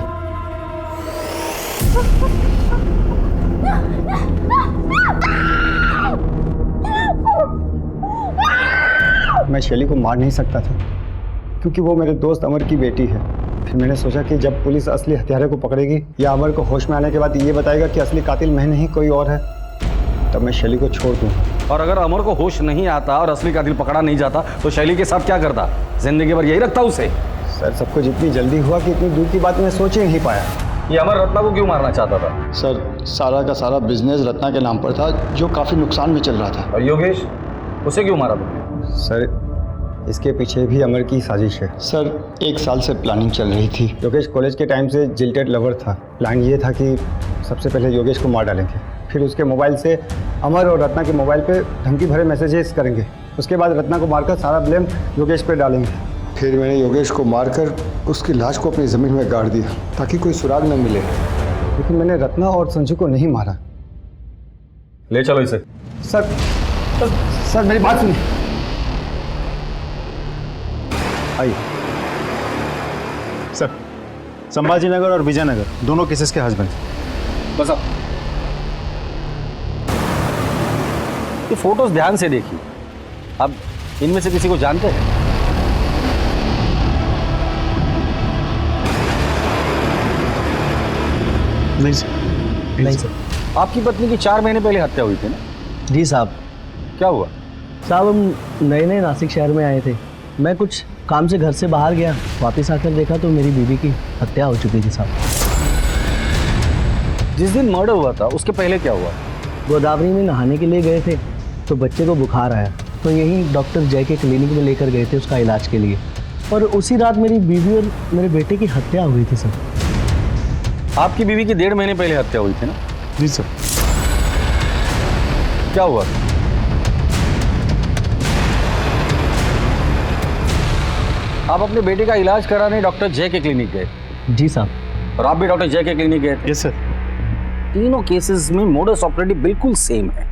मैं शैली को मार नहीं सकता था क्योंकि वो मेरे दोस्त अमर की बेटी है। फिर मैंने सोचा कि जब पुलिस असली हत्यारे को पकड़ेगी या अमर को होश में आने के बाद ये बताएगा कि असली कातिल मैं नहीं कोई और है, तब मैं शैली को छोड़ दूंगा। और अगर अमर को होश नहीं आता और असली कातिल पकड़ा नहीं जाता तो शैली के साथ क्या करता? जिंदगी भर यही रखता उसे? सर सब कुछ इतनी जल्दी हुआ कि इतनी दूर की बात मैं सोच ही नहीं पाया। ये अमर रत्ना को क्यों मारना चाहता था? सर सारा का सारा बिजनेस रत्ना के नाम पर था जो काफ़ी नुकसान में चल रहा था। और योगेश, उसे क्यों मारा तुमने? सर इसके पीछे भी अमर की साजिश है। सर 1 साल से प्लानिंग चल रही थी। योगेश कॉलेज के टाइम से जिल्टेड लवर था। प्लान ये था कि सबसे पहले योगेश को मार डालेंगे, फिर उसके मोबाइल से अमर और रत्ना के मोबाइल पे धमकी भरे मैसेजेस करेंगे, उसके बाद रत्ना को मारकर सारा ब्लेम योगेश पे डालेंगे। फिर मैंने योगेश को मारकर उसकी लाश को अपनी ज़मीन में गाड़ दिया ताकि कोई सुराग न मिले। लेकिन मैंने रत्ना और संजू को नहीं मारा। ले चलो इसे। सर मेरी बात सुनिए। आइए सर, संभाजी नगर और विजयनगर दोनों केसेस के हस्बैंड। बस अब ये फोटोज ध्यान से देखिए। अब इनमें से किसी को जानते हैं? नहीं सर। नहीं सर। आपकी पत्नी की 4 महीने पहले हत्या हुई थी ना? जी साहब। क्या हुआ? साहब हम नए नए नासिक शहर में आए थे। मैं कुछ काम से घर से बाहर गया, वापस आकर देखा तो मेरी बीवी की हत्या हो चुकी थी साहब। जिस दिन मर्डर हुआ था उसके पहले क्या हुआ? गोदावरी में नहाने के लिए गए थे तो बच्चे को बुखार आया, तो यहीं डॉक्टर जय के क्लिनिक में लेकर गए थे उसका इलाज के लिए, और उसी रात मेरी बीवी और मेरे बेटे की हत्या हुई थी सर। आपकी बीवी की 1.5 महीने पहले हत्या हुई थी ना? जी सर। क्या हुआ? आप अपने बेटे का इलाज कराने डॉक्टर जय के क्लिनिक गए? जी साहब। और आप भी डॉक्टर जय के क्लिनिक गए? Yes sir. तीनों केसेस में मोडस ऑपरेंडी बिल्कुल सेम है।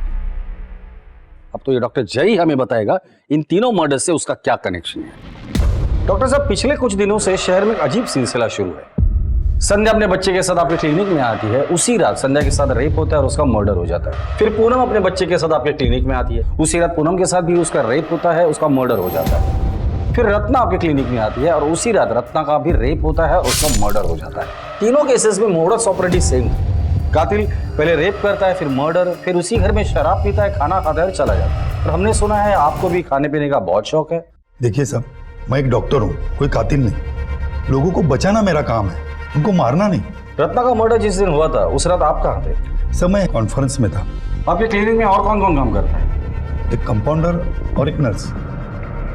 अब तो ये डॉक्टर जय ही हमें बताएगा इन तीनों मर्डर से उसका क्या कनेक्शन है। डॉक्टर साहब, पिछले कुछ दिनों से शहर में अजीब सिलसिला शुरू है। संध्या अपने बच्चे के साथ आपके क्लिनिक में आती है, उसी रात संध्या के साथ रेप होता है और उसका मर्डर हो जाता है। फिर पूनम अपने बच्चे के साथ आपके क्लिनिक में आती है, उसी रात पूनम के साथ भी उसका रेप होता है, उसका मर्डर हो जाता है। फिर रत्ना आपके क्लिनिक में आती है और उसी रात रत्ना का भी रेप होता है और उसका मर्डर हो जाता है। तीनों केसेस में मोडस ऑपरेंडी सेम है। कातिल पहले रेप करता है, फिर मर्डर, फिर उसी घर में शराब पीता है, खाना खाता है और चला जाता है। और हमने सुना है आपको भी खाने पीने का बहुत शौक है। देखिए साहब, मैं एक डॉक्टर हूँ, कोई कातिल नहीं। लोगों को बचाना मेरा काम है, उनको मारना नहीं। रत्ना का मर्डर जिस दिन हुआ था उस रात आप कहाँ थे? सर मैं कॉन्फ्रेंस में था। आपके क्लिनिक में और कौन कौन काम करता है? एक कंपाउंडर और एक नर्स।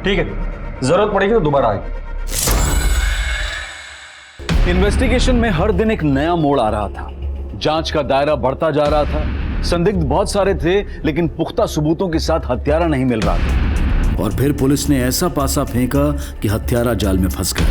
ठीक है, जरूरत पड़ेगी तो दोबारा आएगी। इन्वेस्टिगेशन में हर दिन एक नया मोड़ आ रहा था। जांच का दायरा बढ़ता जा रहा था। संदिग्ध बहुत सारे थे लेकिन पुख्ता सबूतों के साथ हत्यारा नहीं मिल रहा था। और फिर पुलिस ने ऐसा पासा फेंका कि हत्यारा जाल में फंस गया।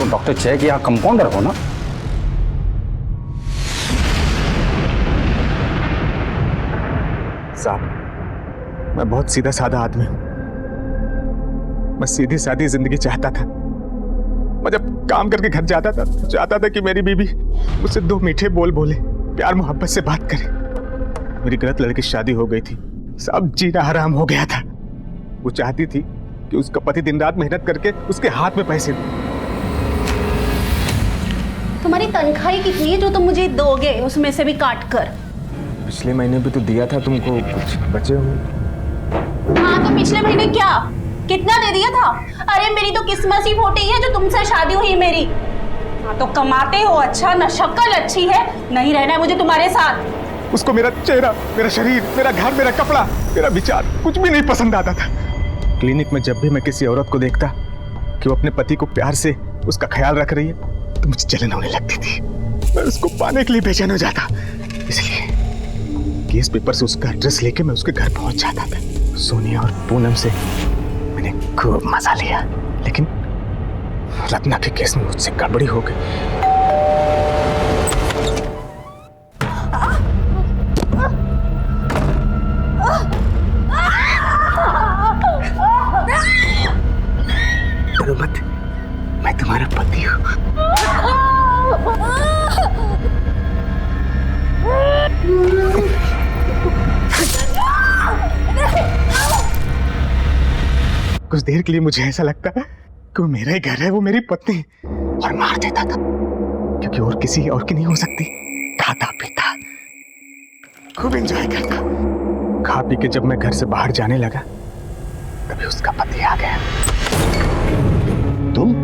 तो डॉक्टर चय के यहाँ कंपाउंडर हो ना? साहब, मैं बहुत सीधा साधा आदमी हूँ। मैं सीधी सादी जिंदगी चाहता था। मैं जब काम करके घर जाता था कि मेरी बीबी मुझसे 2 मीठे बोल बोले, प्यार मोहब्बत से बात करे। मेरी गलत लड़की शादी हो गई थी, सब जीना हराम हो गया था। वो चाहती थी कि उसका पति दिन रात मेहनत करके उसके हाथ में पैसे दे। तुम्हारी तनख्वाही कितनी है जो तुम मुझे दोगे, उसमें से भी काट कर? पिछले महीने भी तो दिया था तुमको, कुछ बचे हो? हाँ, तो पिछले महीने क्या कितना दे दिया था? अरे मेरी तो किस्मत ही फूटी है जो तुमसे शादी हुई मेरी। हाँ, तो कमाते हो अच्छा, न शक्ल अच्छी है, नहीं रहना है मुझे तुम्हारे साथ। उसको मेरा चेहरा, मेरा शरीर, मेरा घर, मेरा कपड़ा, मेरा विचार कुछ भी नहीं पसंद आता था। क्लिनिक में जब भी मैं किसी औरत को देखता कि वो अपने पति को प्यार से उसका ख्याल रख रही है तो मुझे जलन होने लगती थी। मैं उसको पाने के लिए बेचैन हो जाता। इसलिए केस पेपर से उसका एड्रेस लेके मैं उसके घर पहुंच जाता था। सोनिया और पूनम से मैंने खूब मजा लिया, लेकिन रत्ना के केस में मुझसे गड़बड़ी हो गई। डरो मत, मैं तुम्हारा पति हूँ। कुछ देर के लिए मुझे ऐसा लगता कि वो मेरा ही घर है, वो मेरी पत्नी, और मार देता था क्योंकि और किसी और की नहीं हो सकती। खाता पीता खूब एंजॉय करता। खा पी के जब मैं घर से बाहर जाने लगा तभी उसका पति आ गया। तुम?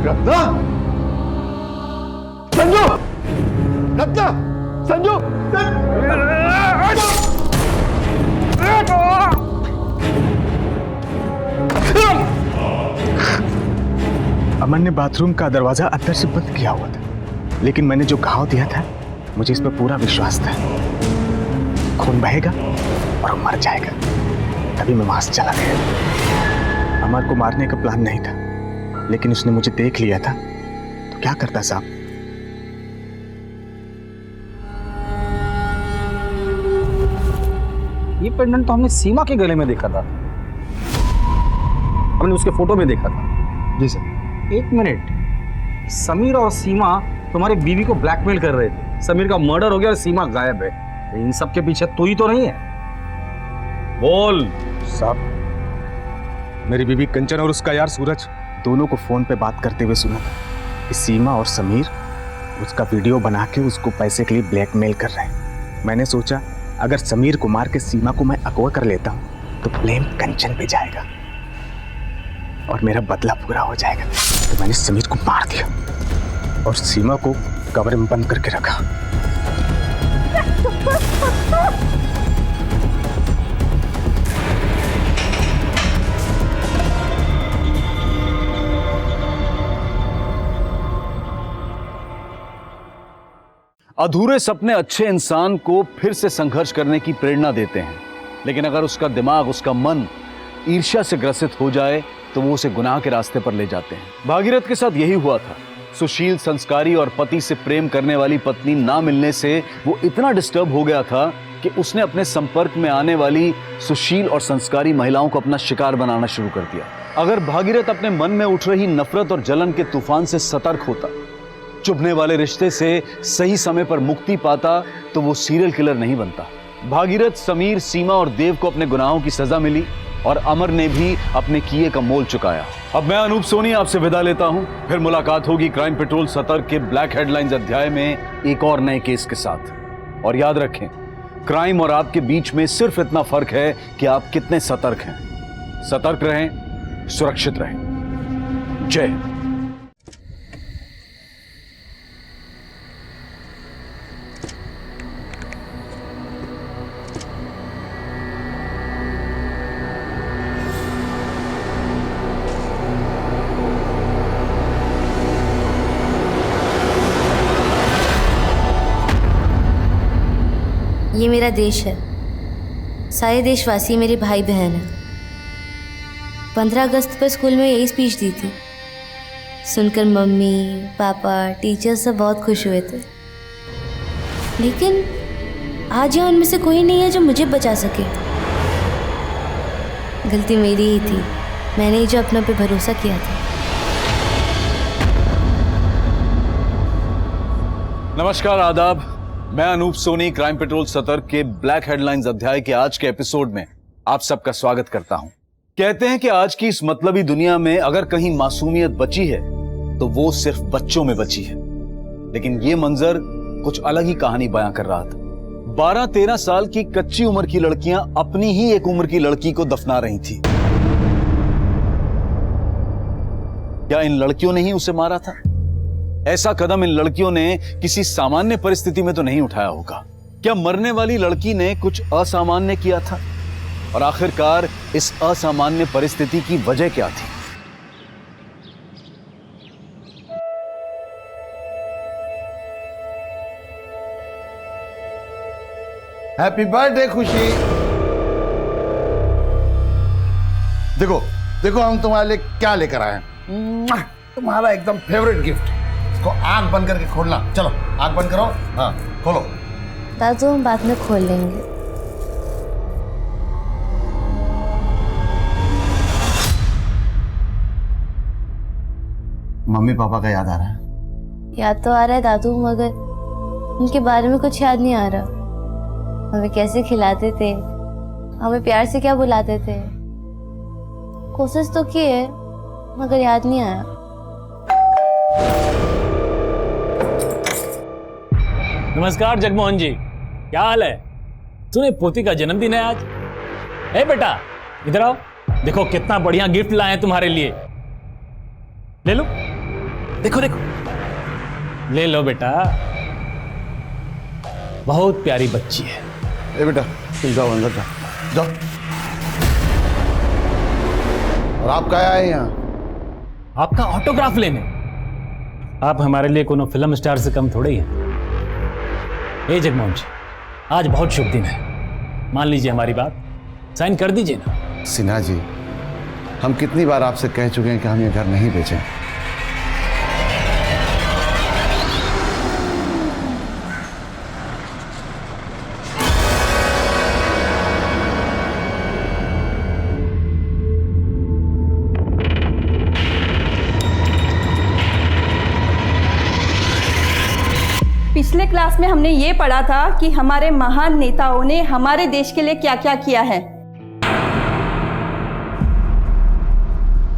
रत्ना? संजू! रत्ना! संजू! अमन ने बाथरूम का दरवाजा अंदर से बंद किया हुआ था, लेकिन मैंने जो घाव दिया था मुझे इस पर पूरा विश्वास था। खून बहेगा और वो मर जाएगा। तभी मैं वहां से चला गया। अमर को मारने का प्लान नहीं था, लेकिन उसने मुझे देख लिया था तो क्या करता साहब? ये पेंडेंट तो हमने सीमा के गले में देखा था, हमने उसके फोटो में देखा था। जी सर। एक मिनट, समीर और सीमा तुम्हारी बीवी को ब्लैकमेल कर रहे थे। समीर का मर्डर हो गया और सीमा गायब है। इन सब के पीछे तू ही तो नहीं है? बोल। साहब, मेरी बीवी कंचन और उसका यार सूरज दोनों को फोन पे बात करते हुए सुना था कि सीमा और समीर उसका वीडियो बना के उसको पैसे के लिए ब्लैकमेल कर रहे हैं। मैंने सोचा अगर समीर को मार के सीमा को मैं अगवा कर लेता हूँ तो ब्लेम कंचन पे जाएगा और मेरा बदला पूरा हो जाएगा। तो मैंने समीर को मार दिया और सीमा को कमरे में बंद करके रखा। अधूरे सपने अच्छे इंसान को फिर से संघर्ष करने की प्रेरणा देते हैं, लेकिन अगर उसका दिमाग, उसका मन ईर्ष्या से ग्रसित हो जाए तो वो उसे गुनाह के रास्ते पर ले जाते हैं। भागीरथ के साथ यही हुआ था। सुशील, संस्कारी और पति से प्रेम करने वाली पत्नी ना मिलने से वो इतना डिस्टर्ब हो गया था कि उसने अपने संपर्क में आने वाली सुशील और संस्कारी महिलाओं को अपना शिकार बनाना शुरू कर दिया। अगर भागीरथ अपने मन में उठ रही नफरत और जलन के तूफान से सतर्क होता, चुभने वाले रिश्ते से सही समय पर मुक्ति पाता, तो वो सीरियल किलर नहीं बनता। भागीरथ, समीर, सीमा और देव को अपने गुनाहों की सजा मिली और अमर ने भी अपने किए का मोल चुकाया। अब मैं अनूप सोनी आपसे विदा लेता हूं। फिर मुलाकात होगी क्राइम पेट्रोल सतर्क के ब्लैक हेडलाइंस अध्याय में एक और नए केस के साथ। और याद रखें, क्राइम और आपके बीच में सिर्फ इतना फर्क है कि आप कितने सतर्क हैं। सतर्क रहें, सुरक्षित रहें। जय। ये मेरा देश है, सारे देशवासी मेरे भाई बहन हैं। 15 अगस्त पर स्कूल में यही स्पीच दी थी, सुनकर मम्मी पापा टीचर सब बहुत खुश हुए थे। लेकिन आज यहाँ उनमें से कोई नहीं है जो मुझे बचा सके। गलती मेरी ही थी, मैंने ही जो अपनों पे भरोसा किया था। नमस्कार, आदाब। मैं अनूप सोनी क्राइम पेट्रोल सतर्क के ब्लैक हेडलाइंस अध्याय के आज के एपिसोड में आप सबका स्वागत करता हूं। कहते हैं कि आज की इस मतलबी दुनिया में अगर कहीं मासूमियत बची है तो वो सिर्फ बच्चों में बची है। लेकिन ये मंजर कुछ अलग ही कहानी बयां कर रहा था। 12-13 साल की कच्ची उम्र की लड़कियां अपनी ही एक उम्र की लड़की को दफना रही थी। क्या इन लड़कियों ने ही उसे मारा था? ऐसा कदम इन लड़कियों ने किसी सामान्य परिस्थिति में तो नहीं उठाया होगा। क्या मरने वाली लड़की ने कुछ असामान्य किया था? और आखिरकार इस असामान्य परिस्थिति की वजह क्या थी? हैप्पी बर्थडे खुशी। देखो देखो हम तुम्हारे लिए क्या लेकर आए हैं। तुम्हारा एकदम फेवरेट गिफ्ट। इसको आंख बंद करके खोलना। चलो आंख बंद करो। हाँ खोलो। दादू हम बाद में खोल लेंगे। मम्मी पापा का याद आ रहा है? याद तो आ रहा है दादू, मगर उनके बारे में कुछ याद नहीं आ रहा। हमें कैसे खिलाते थे, हमें प्यार से क्या बुलाते थे। कोशिश तो की है मगर याद नहीं आया। नमस्कार जगमोहन जी, क्या हाल है? सुने पोती का जन्मदिन है आज। ए बेटा इधर आओ, देखो कितना बढ़िया गिफ्ट लाए हैं तुम्हारे लिए। ले लो, देखो देखो, ले लो बेटा। बहुत प्यारी बच्ची है। ए बेटा तुम जाओ अंदर जाओ। और आप क्या आए यहाँ? आपका ऑटोग्राफ लेने। आप हमारे लिए कोनो फिल्म स्टार से कम थोड़े ही हैं। ए जगमोहन जी, आज बहुत शुभ दिन है, मान लीजिए हमारी बात, साइन कर दीजिए ना। सिन्हा जी, हम कितनी बार आपसे कह चुके हैं कि हम ये घर नहीं बेचें। पिछले क्लास में हमने ये पढ़ा था कि हमारे महान नेताओं ने हमारे देश के लिए क्या क्या किया है।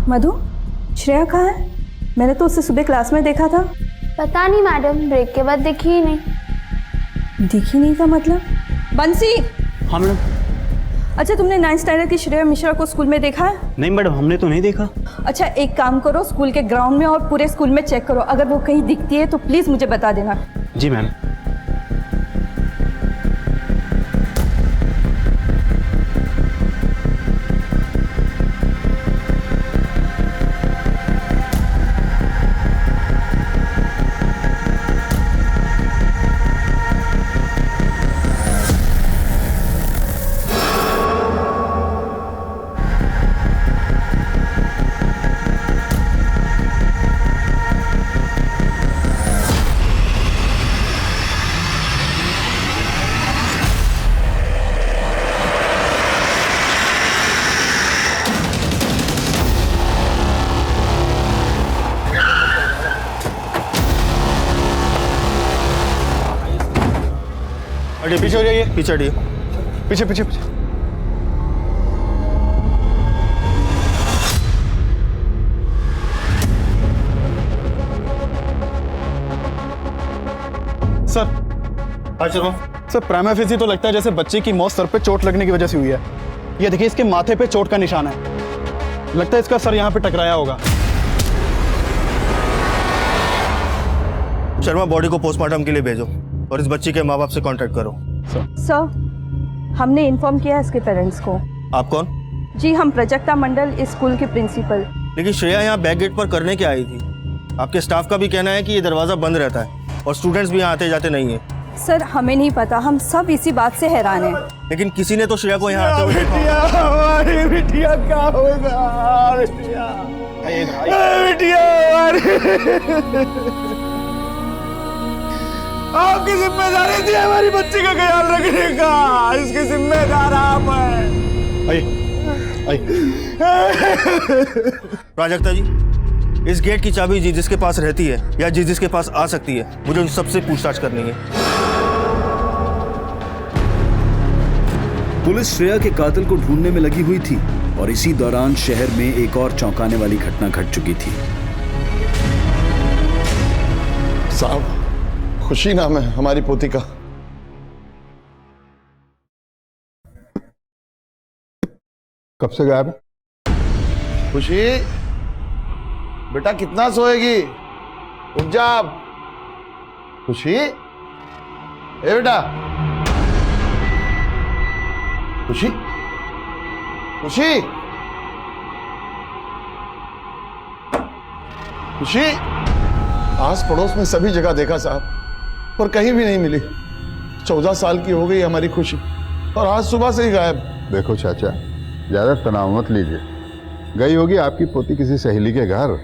मधु, श्रेया कहाँ है? मैंने तो उससे सुबह क्लास में देखा था। पता नहीं मैडम, ब्रेक के बाद दिखी ही नहीं। दिखी नहीं का मतलब? बंसी। हाँ मैडम। अच्छा, तुमने 9th स्टैंडर्ड की श्रेया मिश्रा को स्कूल में देखा है? नहीं मैडम, हमने तो नहीं देखा। अच्छा एक काम करो, स्कूल के ग्राउंड में और पूरे स्कूल में चेक करो, अगर वो कहीं दिखती है तो प्लीज मुझे बता देना। जी मैम। पीछे हो जाइए, पीछे हटिए, पीछे पीछे पीछे। सर सर प्राइमा फेसी तो लगता है जैसे बच्चे की मौत सर पे चोट लगने की वजह से हुई है। ये देखिए इसके माथे पे चोट का निशान है, लगता है इसका सर यहाँ पे टकराया होगा। शर्मा, बॉडी को पोस्टमार्टम के लिए भेजो और इस बच्ची के माँ बाप से कांटेक्ट करो। सर, हमने इन्फॉर्म किया इसके पेरेंट्स को। आप कौन? जी, हम प्रजक्ता मंडल, इस स्कूल के प्रिंसिपल। लेकिन श्रेया यहाँ बैक गेट पर करने क्या आई थी? आपके स्टाफ का भी कहना है कि ये दरवाज़ा बंद रहता है और स्टूडेंट्स भी यहाँ आते जाते नहीं है। सर, हमें नहीं पता, हम सब इसी बात से हैरान हैं। लेकिन किसी ने तो श्रेया को यहाँ आते हुए देखा। हमारी बिटिया क्या होगा? बिटिया हमारी आपकी जिम्मेदारी थी हमारी बच्ची का ख्याल रखने का, इसकी जिम्मेदार आप हैं। आइए प्राजक्ता जी, इस गेट की चाबी जिसके पास रहती है या जिसके पास आ सकती है, मुझे उन सबसे पूछताछ करनी है। पुलिस श्रेया के कातिल को ढूंढने में लगी हुई थी और इसी दौरान शहर में एक और चौंकाने वाली घटना घट चुकी थी। साहब, खुशी नाम है हमारी पोती का। कब से गायब है? खुशी बेटा, कितना सोएगी? उठ जा। खुशी, ए बेटा, खुशी, खुशी, खुशी। आस पड़ोस में सभी जगह देखा साहब, पर कहीं भी नहीं मिली। 14 साल की हो गई हमारी खुशी और आज सुबह से ही गायब। देखो चाचा, ज्यादा तनाव मत लीजिए। गई होगी आपकी पोती किसी सहेली के घर,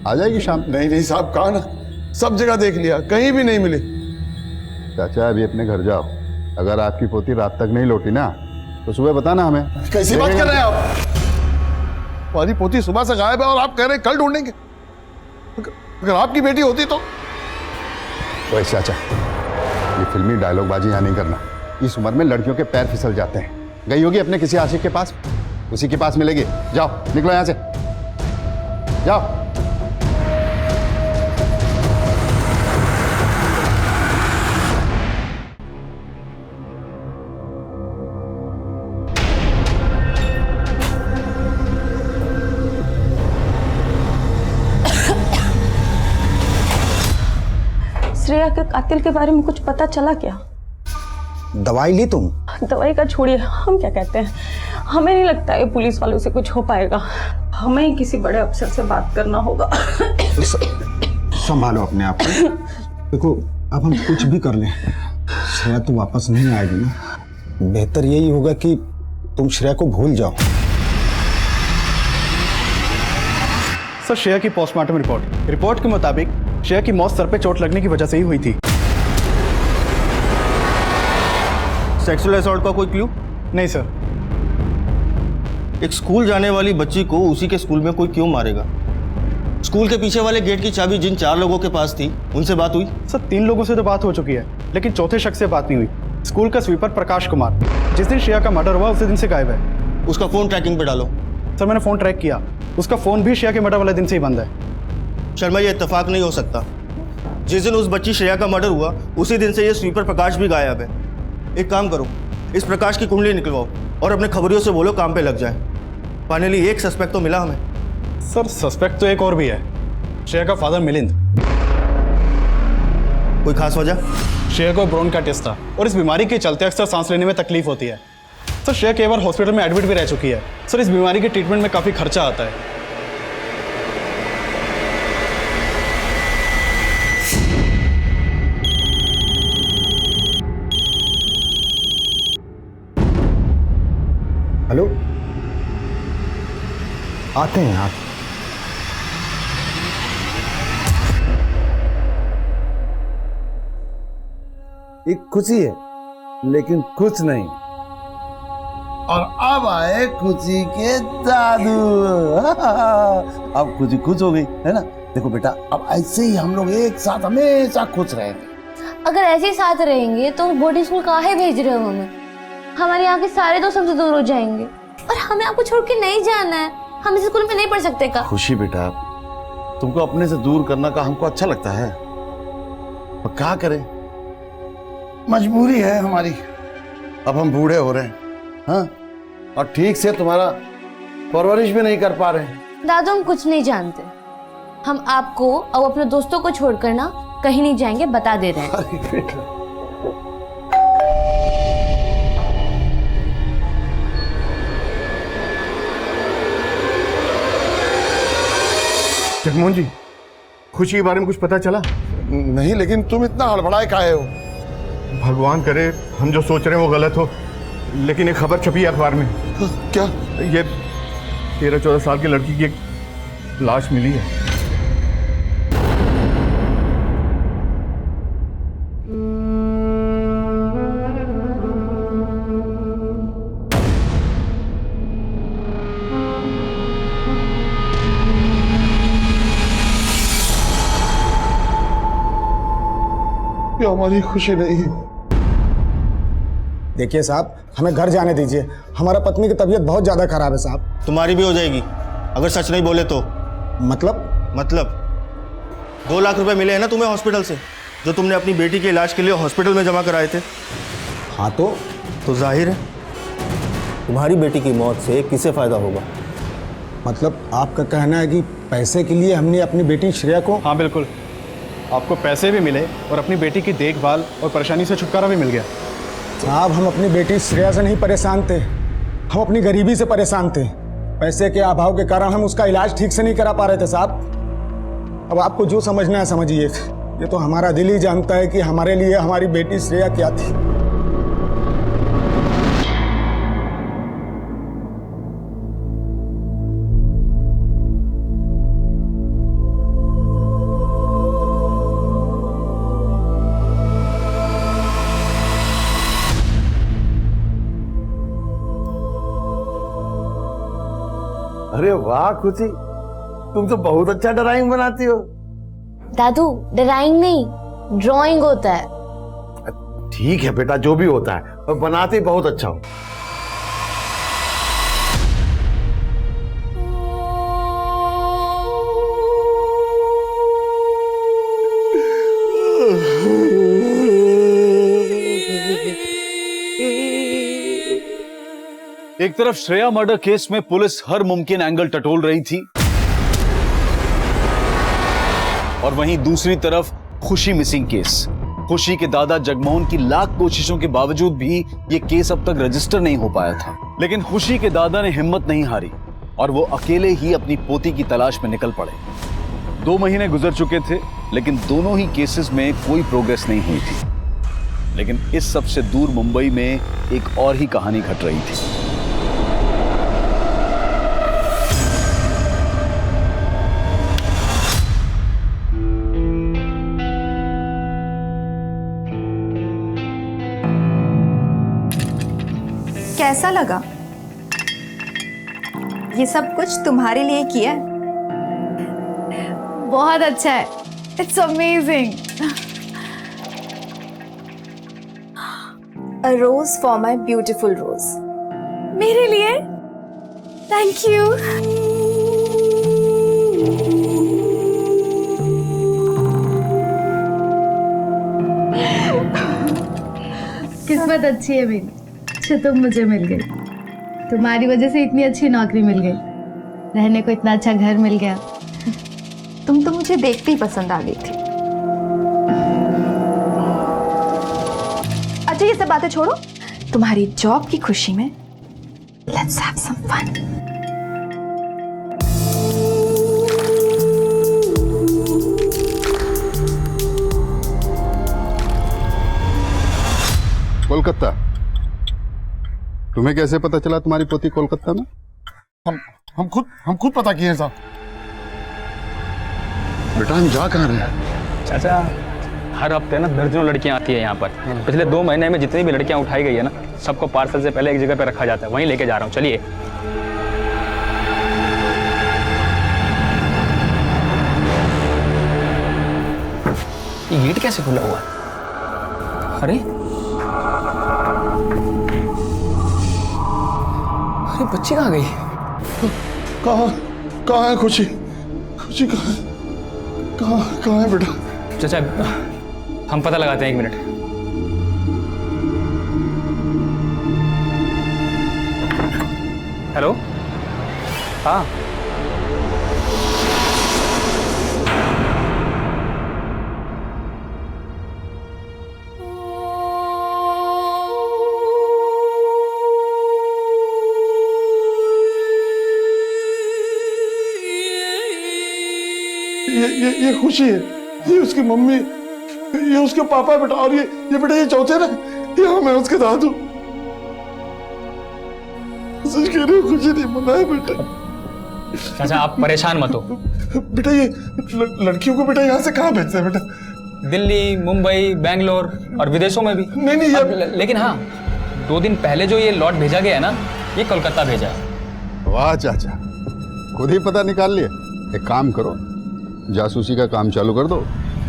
आ जाएगी शाम। नहीं नहीं साहब, कहा ना, सब जगह देख लिया, कहीं भी नहीं मिली। चाचा अभी अपने घर जाओ, अगर आपकी पोती रात तक नहीं लौटी ना तो सुबह बताना हमें। कैसी बात कर रहे हैं आप? हमारी पोती सुबह से गायब है और आप कह रहे हैं कल ढूंढेंगे। अगर आपकी बेटी होती तो। वही चाचा, ये फिल्मी डायलॉग बाजी यहाँ नहीं करना। इस उम्र में लड़कियों के पैर फिसल जाते हैं। गई होगी अपने किसी आशिक के पास, उसी के पास मिलेगी। जाओ, निकलो यहाँ से, जाओ। श्रेया के कातिल के बारे में कुछ पता चला क्या? दवाई ली तुम? दवाई का छोड़िए, हम क्या कहते हैं, हमें नहीं लगता है पुलिस वालों से कुछ हो पाएगा। हमें ही किसी बड़े अफसर से बात करना होगा। संभालो अपने आप को। देखो, अब हम कुछ भी कर लें, श्रेया तो वापस नहीं आएगी ना। बेहतर यही होगा कि तुम श्रेया को भूल जाओ। सर, श्रेया की पोस्टमार्टम रिपोर्ट के मुताबिक श्रेया की मौत सर पे चोट लगने की वजह से ही हुई थी। सेक्सुअल असॉल्ट का कोई क्लू? नहीं सर। एक स्कूल जाने वाली बच्ची को उसी के स्कूल में कोई क्यों मारेगा? स्कूल के पीछे वाले गेट की चाबी जिन 4 लोगों के पास थी, उनसे बात हुई? सर, 3 लोगों से तो बात हो चुकी है, लेकिन चौथे शख्स से बात नहीं हुई। स्कूल का स्वीपर प्रकाश कुमार, जिस दिन श्रेया का मर्डर हुआ उसी दिन से गायब है। उसका फोन ट्रैकिंग पे डालो। सर, मैंने फोन ट्रैक किया, उसका फोन भी श्रेया के मर्डर वाले दिन से ही बंद है। शर्मा, ये इत्तेफाक नहीं हो सकता। जिस दिन उस बच्ची श्रेया का मर्डर हुआ उसी दिन से ये स्वीपर प्रकाश भी गायब है। एक काम करो, इस प्रकाश की कुंडली निकलवाओ और अपने खबरियों से बोलो काम पे लग जाए। फाइनली एक सस्पेक्ट तो मिला हमें। सर, सस्पेक्ट तो एक और भी है, श्रेया का फादर मिलिंद। कोई खास वजह? श्रेया को ब्रोन का टेस्ट था और इस बीमारी के चलते अक्सर सांस लेने में तकलीफ होती है। सर, श्रेया कई बार हॉस्पिटल में एडमिट भी रह चुकी है। सर, इस बीमारी के ट्रीटमेंट में काफ़ी खर्चा आता है। हेलो, आते हैं आप। एक खुशी है लेकिन कुछ नहीं। और अब आए खुशी के जादू। अब खुशी खुश हो गई है ना। देखो बेटा, अब ऐसे ही हम लोग एक साथ हमेशा खुश रहेंगे। अगर ऐसे ही साथ रहेंगे तो बोर्डिंग स्कूल काहे भेज रहे हो हमें? हमारे यहाँ के सारे दोस्त हमसे दूर हो जाएंगे और हमें आपको छोड़ के नहीं जाना है। हम इस स्कूल में नहीं पढ़ सकते का? खुशी बेटा, तुमको अपने से दूर करना का हमको अच्छा लगता है, पर क्या करें, मजबूरी है हमारी। अब हम बूढ़े हो रहे हैं, हाँ, और ठीक से तुम्हारा परवरिश भी नहीं कर पा रहे हैं। दादू, हम कुछ नहीं जानते। हम आपको और अपने दोस्तों को छोड़कर ना कहीं नहीं जाएंगे, बता दे रहे हैं। जगमोहन जी, खुशी के बारे में कुछ पता चला? नहीं, लेकिन तुम इतना हड़बड़ाए काहे हो? भगवान करे हम जो सोच रहे हैं वो गलत हो, लेकिन एक खबर छपी है अखबार में। क्या? ये 13-14 साल की लड़की की एक लाश मिली है। ये हमारी खुशी नहीं है। देखिए साहब, हमें घर जाने दीजिए। हमारा पत्नी की तबीयत बहुत ज्यादा खराब है साहब। तुम्हारी भी हो जाएगी अगर सच नहीं बोले तो। मतलब 2 लाख रुपए मिले हैं ना तुम्हें हॉस्पिटल से, जो तुमने अपनी बेटी के इलाज के लिए हॉस्पिटल में जमा कराए थे। हाँ तो जाहिर है तुम्हारी बेटी की मौत से किसे फायदा होगा। मतलब आपका कहना है कि पैसे के लिए हमने अपनी बेटी श्रेया को। हाँ बिल्कुल, आपको पैसे भी मिले और अपनी बेटी की देखभाल और परेशानी से छुटकारा भी मिल गया। साहब, हम अपनी बेटी श्रेया से नहीं परेशान थे, हम अपनी गरीबी से परेशान थे। पैसे के अभाव के कारण हम उसका इलाज ठीक से नहीं करा पा रहे थे साहब। अब आपको जो समझना है समझिए। ये तो हमारा दिल ही जानता है कि हमारे लिए हमारी बेटी श्रेया क्या थी। अरे वाह खुशी, तुम तो बहुत अच्छा ड्राइंग बनाती हो। दादू, ड्राइंग नहीं, ड्राइंग होता है। ठीक है बेटा, जो भी होता है, और बनाते बहुत अच्छा हो। एक तरफ श्रेया मर्डर केस में पुलिस हर मुमकिन एंगल टटोल रही थी और वहीं दूसरी तरफ खुशी मिसिंग केस। खुशी के दादा जगमोहन की लाख कोशिशों के बावजूद भी यह केस अब तक रजिस्टर नहीं हो पाया था। लेकिन खुशी के दादा ने हिम्मत नहीं हारी और वो अकेले ही अपनी पोती की तलाश में निकल पड़े। 2 महीने गुजर चुके थे, लेकिन दोनों ही केसेस में कोई प्रोग्रेस नहीं हुई थी। लेकिन इस सबसे दूर मुंबई में एक और ही कहानी घट रही थी। कैसा लगा? ये सब कुछ तुम्हारे लिए किया है। बहुत अच्छा है, it's amazing. A rose for my beautiful rose. मेरे लिए? Thank you. किस्मत अच्छी है मेरी, अच्छा तुम मुझे मिल गई। तुम्हारी वजह से इतनी अच्छी नौकरी मिल गई, रहने को इतना अच्छा घर मिल गया। तुम तो मुझे देखते ही पसंद आ गई थी। अच्छा ये सब बातें छोड़ो, तुम्हारी जॉब की खुशी में let's have some fun. Kolkata? तुम्हें कैसे पता चला तुम्हारी पोती कोलकाता में? हम खुद पता किए हैं साहब। बेटा हम जा कहाँ रहे हैं? चाचा, हर हफ्ते ना दर्जनों लड़कियां आती है यहाँ पर। पिछले 2 महीने में जितनी भी लड़कियां उठाई गई है ना, सबको पार्सल से पहले एक जगह पे रखा जाता है, वहीं लेके जा रहा हूँ। चलिए। ये गेट कैसे खुला हुआ है? अरे बच्ची कहाँ गई? कहाँ है खुशी? खुशी कहाँ है बेटा? चाचा हम पता लगाते हैं, 1 मिनट। हेलो, हाँ ये खुशी है, ये उसकी मम्मी, ये उसके पापा बेटा, और ये बेटा ये चौथे ना, ये मैं उसके दादू। सच कह रही हूँ, खुशी नहीं मना है बेटा। चाचा आप परेशान मत हो। बेटा ये लड़कियों को बेटा यहाँ से कहाँ भेजते हैं बेटा? दिल्ली, मुंबई, बैंगलोर और विदेशों में भी। नहीं लेकिन हाँ, 2 दिन पहले जो ये लॉट भेजा गया है ना, ये कोलकाता भेजा है। वाह चाचा, खुद ही पता निकाल लिया। एक काम करो, जासूसी का काम चालू कर दो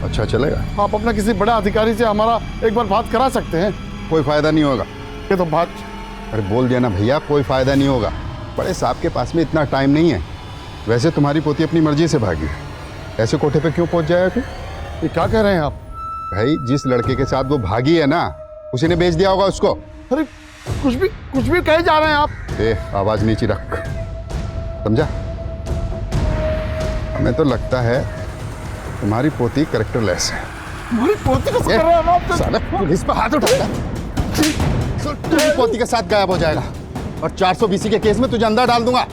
अच्छा चलेगा? आप अपना किसी बड़े अधिकारी से हमारा एक बार बात करा सकते हैं। कोई फायदा नहीं होगा। ये तो बात, अरे बोल दिया ना भैया, कोई फायदा नहीं होगा। बड़े साहब के पास में इतना टाइम नहीं है। वैसे तुम्हारी पोती अपनी मर्जी से भागी, ऐसे कोठे पे क्यों पहुंच जाएगा? ये क्या कह रहे हैं आप? भाई जिस लड़के के साथ वो भागी है ना, उसी ने बेच दिया होगा उसको। अरे कुछ भी कहे जा रहे हैं आप। ए, आवाज नीचे रख, समझा? हमें तो लगता है तुम्हारी पोती कैरेक्टरलेस है। हमारी पोती को कर रहे हैं आप? साला पुलिस पे हाथ उठाएगा, तुम्हारी पोती के साथ गायब हो जाएगा और 420 के केस में तुझे अंदर डाल दूंगा।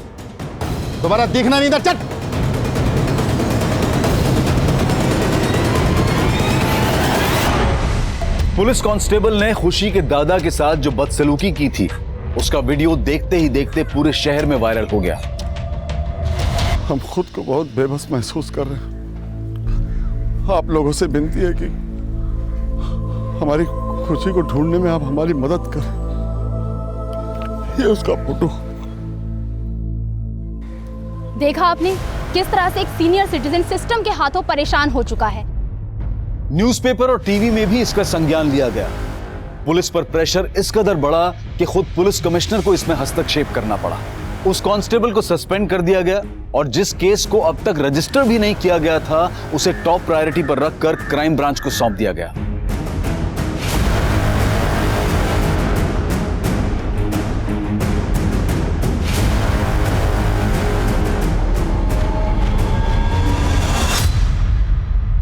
दोबारा दिखना नहीं इधर, चट। पुलिस कांस्टेबल ने खुशी के दादा के साथ जो बदसलूकी की थी उसका वीडियो देखते ही देखते पूरे शहर में वायरल हो गया। हम खुद को बहुत बेबस महसूस कर रहे हैं। आप लोगों से विनती है कि हमारी खुशी को ढूंढने में आप हमारी मदद करें। ये उसका फोटो। देखा आपने किस तरह से एक सीनियर सिटीजन सिस्टम के हाथों परेशान हो चुका है। न्यूज़पेपर और टीवी में भी इसका संज्ञान लिया गया। पुलिस पर प्रेशर इस कदर बढ़ा कि खुद पुलिस कमिश्नर को इसमें हस्तक्षेप करना पड़ा। उस कांस्टेबल को सस्पेंड कर दिया गया और जिस केस को अब तक रजिस्टर भी नहीं किया गया था उसे टॉप प्रायोरिटी पर रखकर क्राइम ब्रांच को सौंप दिया गया।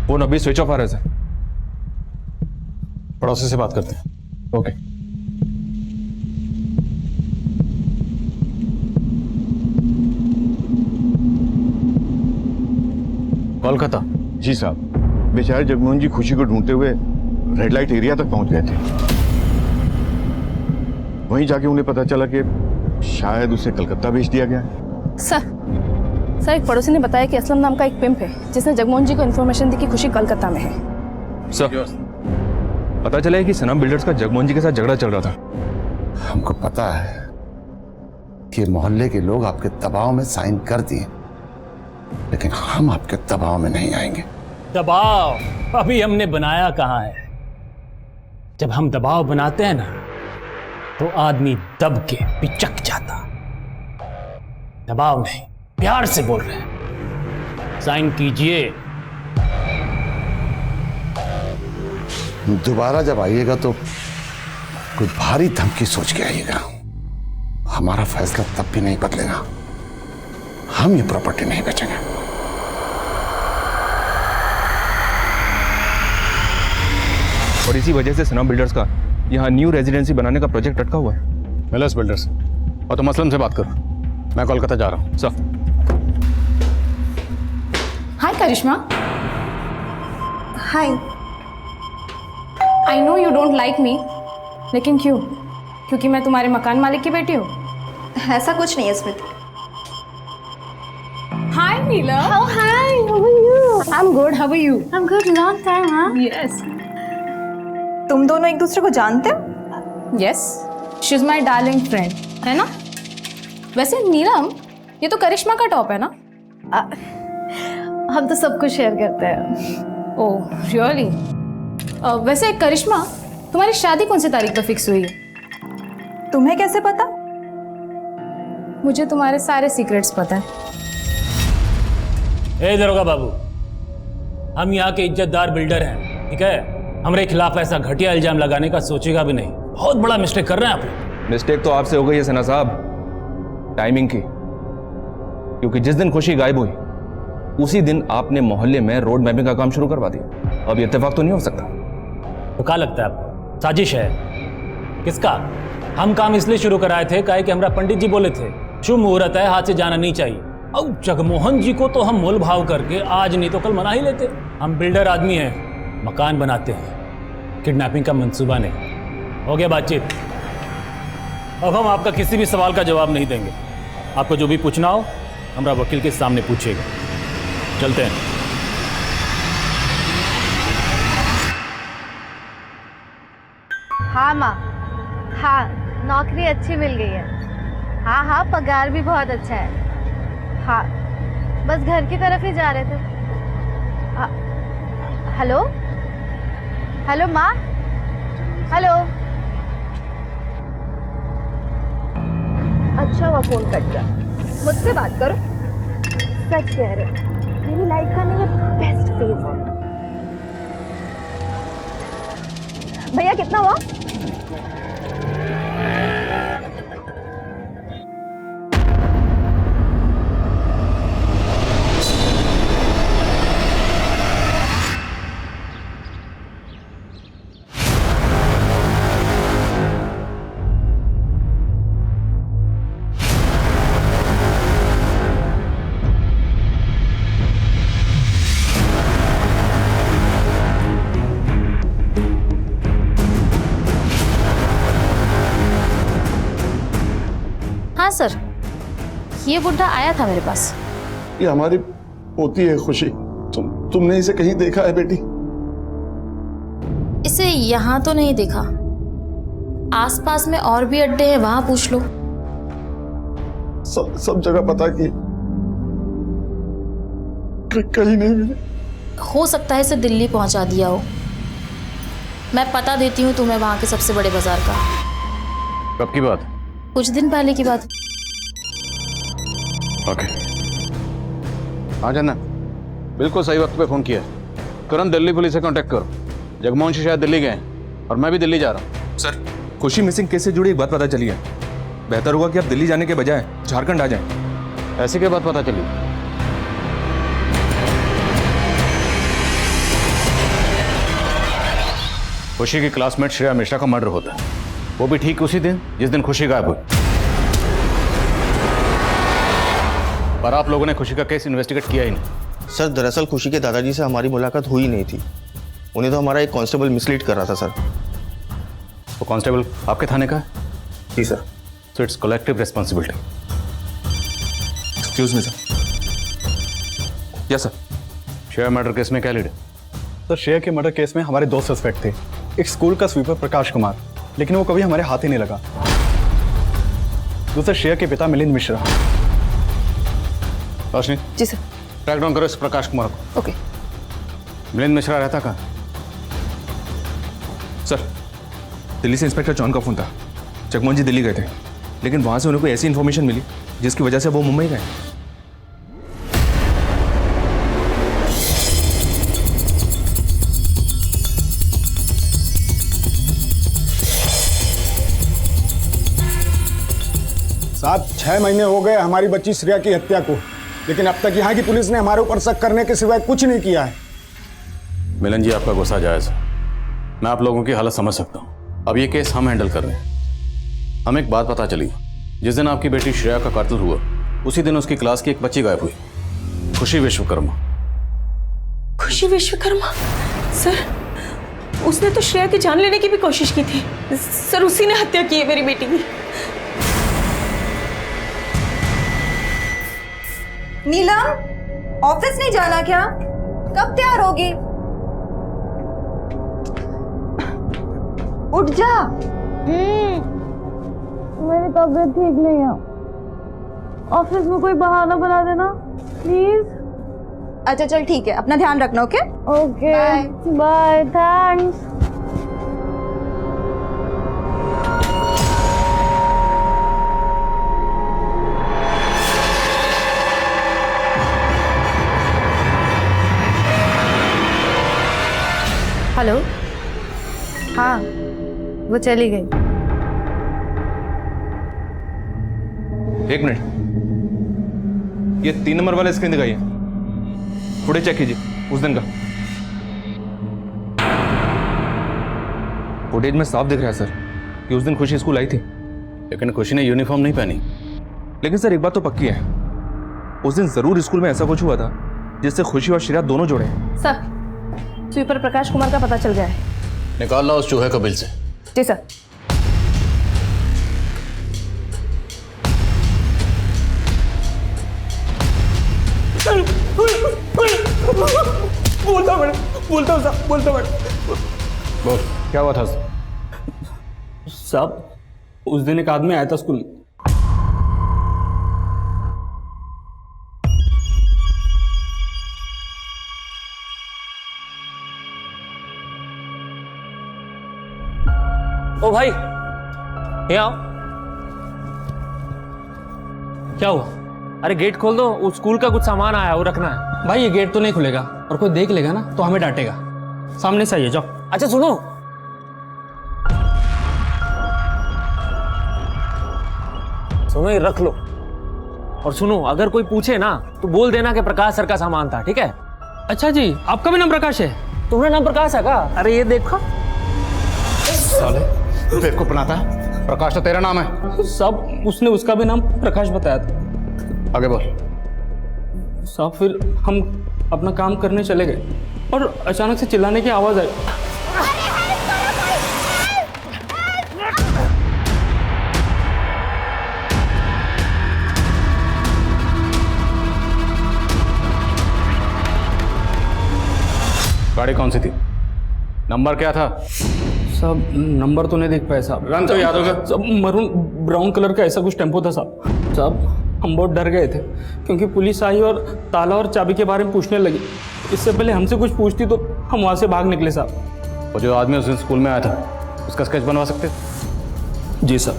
फोन अभी स्विच ऑफ आ रहा है सर। पड़ोसी से बात करते हैं। ओके। कोलकाता। जी साहब, बेचारे जगमोहन जी खुशी को ढूंढते हुए रेड लाइट एरिया तक पहुंच गए थे। वहीं जाके उन्हें पता चला कि शायद उसे कलकत्ता भेज दिया गया है। सर एक पड़ोसी ने बताया कि असलम नाम का एक पिंप है जिसने जगमोहन जी को इन्फॉर्मेशन दी कि खुशी कलकत्ता में है। सर पता चला है कि सनम बिल्डर्स का जगमोहन जी के साथ झगड़ा चल रहा था। हमको पता है कि मोहल्ले के लोग आपके दबाव में साइन कर दिए, लेकिन हम आपके दबाव में नहीं आएंगे। दबाव अभी हमने बनाया कहाँ है। जब हम दबाव बनाते हैं ना तो आदमी दब के पिचक जाता। दबाव नहीं, प्यार से बोल रहे हैं। साइन कीजिए। दोबारा जब आइएगा तो कोई भारी धमकी सोच के आइएगा। हमारा फैसला तब भी नहीं बदलेगा। हम ये प्रॉपर्टी नहीं बेचेंगे। और इसी वजह से सनम बिल्डर्स का यहाँ न्यू रेजिडेंसी बनाने का प्रोजेक्ट अटका हुआ है। मिलर्स बिल्डर्स, और तुम असलम से बात करो। मैं कोलकाता जा रहा हूँ। Sir. Hi Karishma. Hi. I know you don't like me, लेकिन क्यों? क्योंकि मैं तुम्हारे मकान मालिक की बेटी हूँ? ऐसा कुछ नहीं है स्मृति। हाय नीला। Oh hi, how are you? I'm good, how are you? I'm good, long time, huh? Yes. तुम दोनों एक दूसरे को जानते हो? Yes, she's my darling friend, है ना? वैसे नीलम, ये तो करिश्मा का टॉप है ना? हम तो सब कुछ शेयर करते हैं। ओह, रियली? वैसे करिश्मा, तुम्हारी शादी कौन सी तारीख पर फिक्स हुई है? तुम्हें कैसे पता? मुझे तुम्हारे सारे सीक्रेट्स पता है। ए दरोगा बाबू, हम यहाँ के इज्जतदार बिल्डर हैं, ठीक है? हमारे खिलाफ ऐसा घटिया इल्जाम लगाने का सोचेगा भी नहीं। बहुत बड़ा मिस्टेक कर रहे हैं आप। मिस्टेक तो आपसे हो गई है सना साहब, टाइमिंग की। क्योंकि जिस दिन खुशी गायब हुई उसी दिन आपने मोहल्ले में रोड मैपिंग का काम शुरू करवा दिया। अब ये इत्तेफाक तो नहीं हो सकता। तो क्या लगता है आपको, साजिश है? किसका? हम काम इसलिए शुरू कराए थे काहे कि हमारा पंडित जी बोले थे शुभ मुहूर्त है, हाथ से जाना नहीं चाहिए। अब जगमोहन जी को तो हम मोल भाव करके आज नहीं तो कल मना ही लेते। हम बिल्डर आदमी हैं, मकान बनाते हैं, किडनैपिंग का मंसूबा नहीं। हो गया बातचीत। अब हम आपका किसी भी सवाल का जवाब नहीं देंगे। आपको जो भी पूछना हो हमारा वकील के सामने पूछिएगा। चलते हैं। हाँ माँ, हाँ नौकरी अच्छी मिल गई है। हाँ हाँ पगार भी बहुत अच्छा है। हाँ बस घर की तरफ ही जा रहे थे। हेलो हेलो माँ, हेलो। अच्छा हुआ फोन कट गया। मुझसे बात करो। सच कह रहे हो, मेरी लाइफ का नहीं ये बेस्ट फेज है। भैया कितना हुआ? हाँ सर, ये बुढ़ा आया था मेरे पास। ये हमारी पोती है खुशी। तुमने इसे कहीं देखा है बेटी? इसे यहाँ तो नहीं देखा, आसपास में और भी अड्डे हैं, वहां पूछ लो। सब जगह पता की, कहीं नहीं मिली। हो सकता है इसे दिल्ली पहुंचा दिया हो। मैं पता देती हूँ तुम्हें वहां के सबसे बड़े बाजार का। कब की बात? कुछ दिन पहले की बात। ओके। हाँ जानना, बिल्कुल सही वक्त पे फोन किया। तुरंत दिल्ली पुलिस से कांटेक्ट करो। जगमोहन शायद दिल्ली गए और मैं भी दिल्ली जा रहा हूँ। सर, खुशी मिसिंग केस से जुड़ी एक बात पता चली है। बेहतर होगा कि आप दिल्ली जाने के बजाय झारखंड आ जाएं। ऐसी क्या बात पता चली? खुशी की क्लासमेट श्रेया मिश्रा का मर्डर होता है, वो भी ठीक उसी दिन जिस दिन खुशी गायब हुई। पर आप लोगों ने खुशी का केस इन्वेस्टिगेट किया ही नहीं। सर, दरअसल खुशी के दादाजी से हमारी मुलाकात हुई नहीं थी। उन्हें तो हमारा एक कांस्टेबल मिसलीड कर रहा था सर। वो कांस्टेबल आपके थाने का है? जी sir. So it's collective responsibility. Excuse me sir. Yes sir. Shreya murder case में क्या लीड है? सर, श्रेया के मर्डर केस में हमारे दो सस्पेक्ट थे। एक स्कूल का स्वीपर प्रकाश कुमार, लेकिन वो कभी हमारे हाथ ही नहीं लगा। दूसरा श्रेया के पिता मिलिंद मिश्रा। रोशनी जी सर। ट्रैक डाउन करो इस प्रकाश कुमार को। ओके। मिलिंद मिश्रा रहता कहाँ? सर, दिल्ली से इंस्पेक्टर जॉन का फोन था। जगमोहन जी दिल्ली गए थे, लेकिन वहां से उन्हें कोई ऐसी इन्फॉर्मेशन मिली जिसकी वजह से वो मुंबई गए। साहब, 6 महीने हो गए हमारी बच्ची श्रेया की हत्या को, लेकिन अब तक यहाँ की पुलिस ने हमारे ऊपर शक करने के सिवाय कुछ नहीं किया है। मिलन जी, आपका गुस्सा जायज है। मैं आप लोगों की हालत समझ सकता हूँ। अब ये केस हम हैंडल कर रहे हैं। हमें एक बात पता चली, जिस दिन आपकी बेटी श्रेया का कत्ल हुआ उसी दिन उसकी क्लास की एक बच्ची गायब हुई, खुशी विश्वकर्मा। खुशी विश्वकर्मा? सर, उसने तो श्रेया की जान लेने की भी कोशिश की थी। सर, उसी ने हत्या की है मेरी बेटी की। नीलम, ऑफिस नहीं जाना क्या? कब तैयार होगी? उठ जा। मेरी तबीयत ठीक नहीं है, ऑफिस में कोई बहाना बना देना प्लीज। अच्छा चल ठीक है, अपना ध्यान रखना। Okay okay, bye, thanks. Hello, हाँ वो चली गई। एक मिनट, ये 3 नंबर वाला स्क्रीन दिखाइए, फुटेज चेक कीजिए उस दिन का। फुटेज में साफ दिख रहा है सर कि उस दिन खुशी स्कूल आई थी, लेकिन खुशी ने यूनिफॉर्म नहीं पहनी। लेकिन सर एक बात तो पक्की है, उस दिन जरूर स्कूल में ऐसा कुछ हुआ था जिससे खुशी और श्रेया दोनों जुड़े। सर, स्वीपर प्रकाश कुमार का पता चल गया है। निकाल लो उस चूहे को बिल से। जी सर। बोलता मैडम। बोल, क्या हुआ था? साहब, उस दिन एक आदमी आया था स्कूल में। ओ भाई ये आओ। क्या हुआ? अरे गेट खोल दो, उस स्कूल का कुछ सामान आया है, वो रखना है। भाई ये गेट तो नहीं खुलेगा, और कोई देख लेगा ना तो हमें डांटेगा। सामने से आइए, जाओ। अच्छा सुनो, सुनो ये रख लो। और सुनो, अगर कोई पूछे ना तो बोल देना कि प्रकाश सर का सामान था, ठीक है? अच्छा जी, आपका भी नाम प्रकाश है? तुम्हारा नाम प्रकाश है का? अरे ये देखो। साले बेवकूफ बनाता है। प्रकाश तो तेरा नाम है। साहब उसने उसका भी नाम प्रकाश बताया था। आगे बोल। साहब फिर हम अपना काम करने चले गए और अचानक से चिल्लाने की आवाज आई। गाड़ी कौन सी थी? नंबर क्या था? साहब नंबर तो नहीं देख पाए साहब। रंग तो याद होगा? साहब मरून ब्राउन कलर का ऐसा कुछ टेम्पो था साहब। साहब हम बहुत डर गए थे क्योंकि पुलिस आई और ताला और चाबी के बारे में पूछने लगी। इससे पहले हमसे कुछ पूछती तो हम वहाँ से भाग निकले साहब। वो जो आदमी उस दिन स्कूल में आया था, उसका स्केच बनवा सकते हो? जी सर,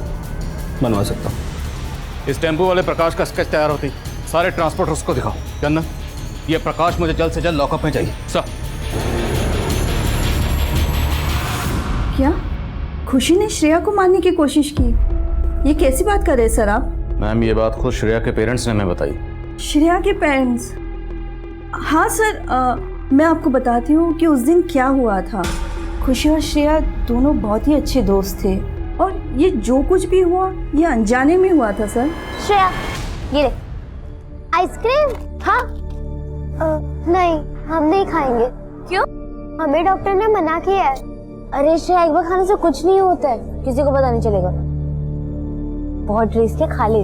बनवा सकता हूँ। इस टेम्पो वाले प्रकाश का स्केच तैयार होती सारे ट्रांसपोर्टर उसको दिखाओ। जानना, ये प्रकाश मुझे जल्द से जल्द लॉकअप में चाहिए। सर क्या खुशी ने श्रेया को मारने की कोशिश की? ये कैसी बात कर रहे हैं सर आप? मैम, ये बात खुद श्रेया के पेरेंट्स ने हमें बताई। श्रेया के पेरेंट्स? हाँ सर, मैं आपको बताती हूँ कि उस दिन क्या हुआ था। खुशी और श्रेया दोनों बहुत ही अच्छे दोस्त थे और ये जो कुछ भी हुआ ये अनजाने में हुआ था सर। श्रेया ये ले आइसक्रीम। हाँ नहीं, हम नहीं खाएंगे। क्यों? हमें डॉक्टर ने मना किया है। अरे श्रेया, एक बार खाने से कुछ नहीं होता है, किसी को पता नहीं चलेगा। बहुत ड्रेस के खा ले।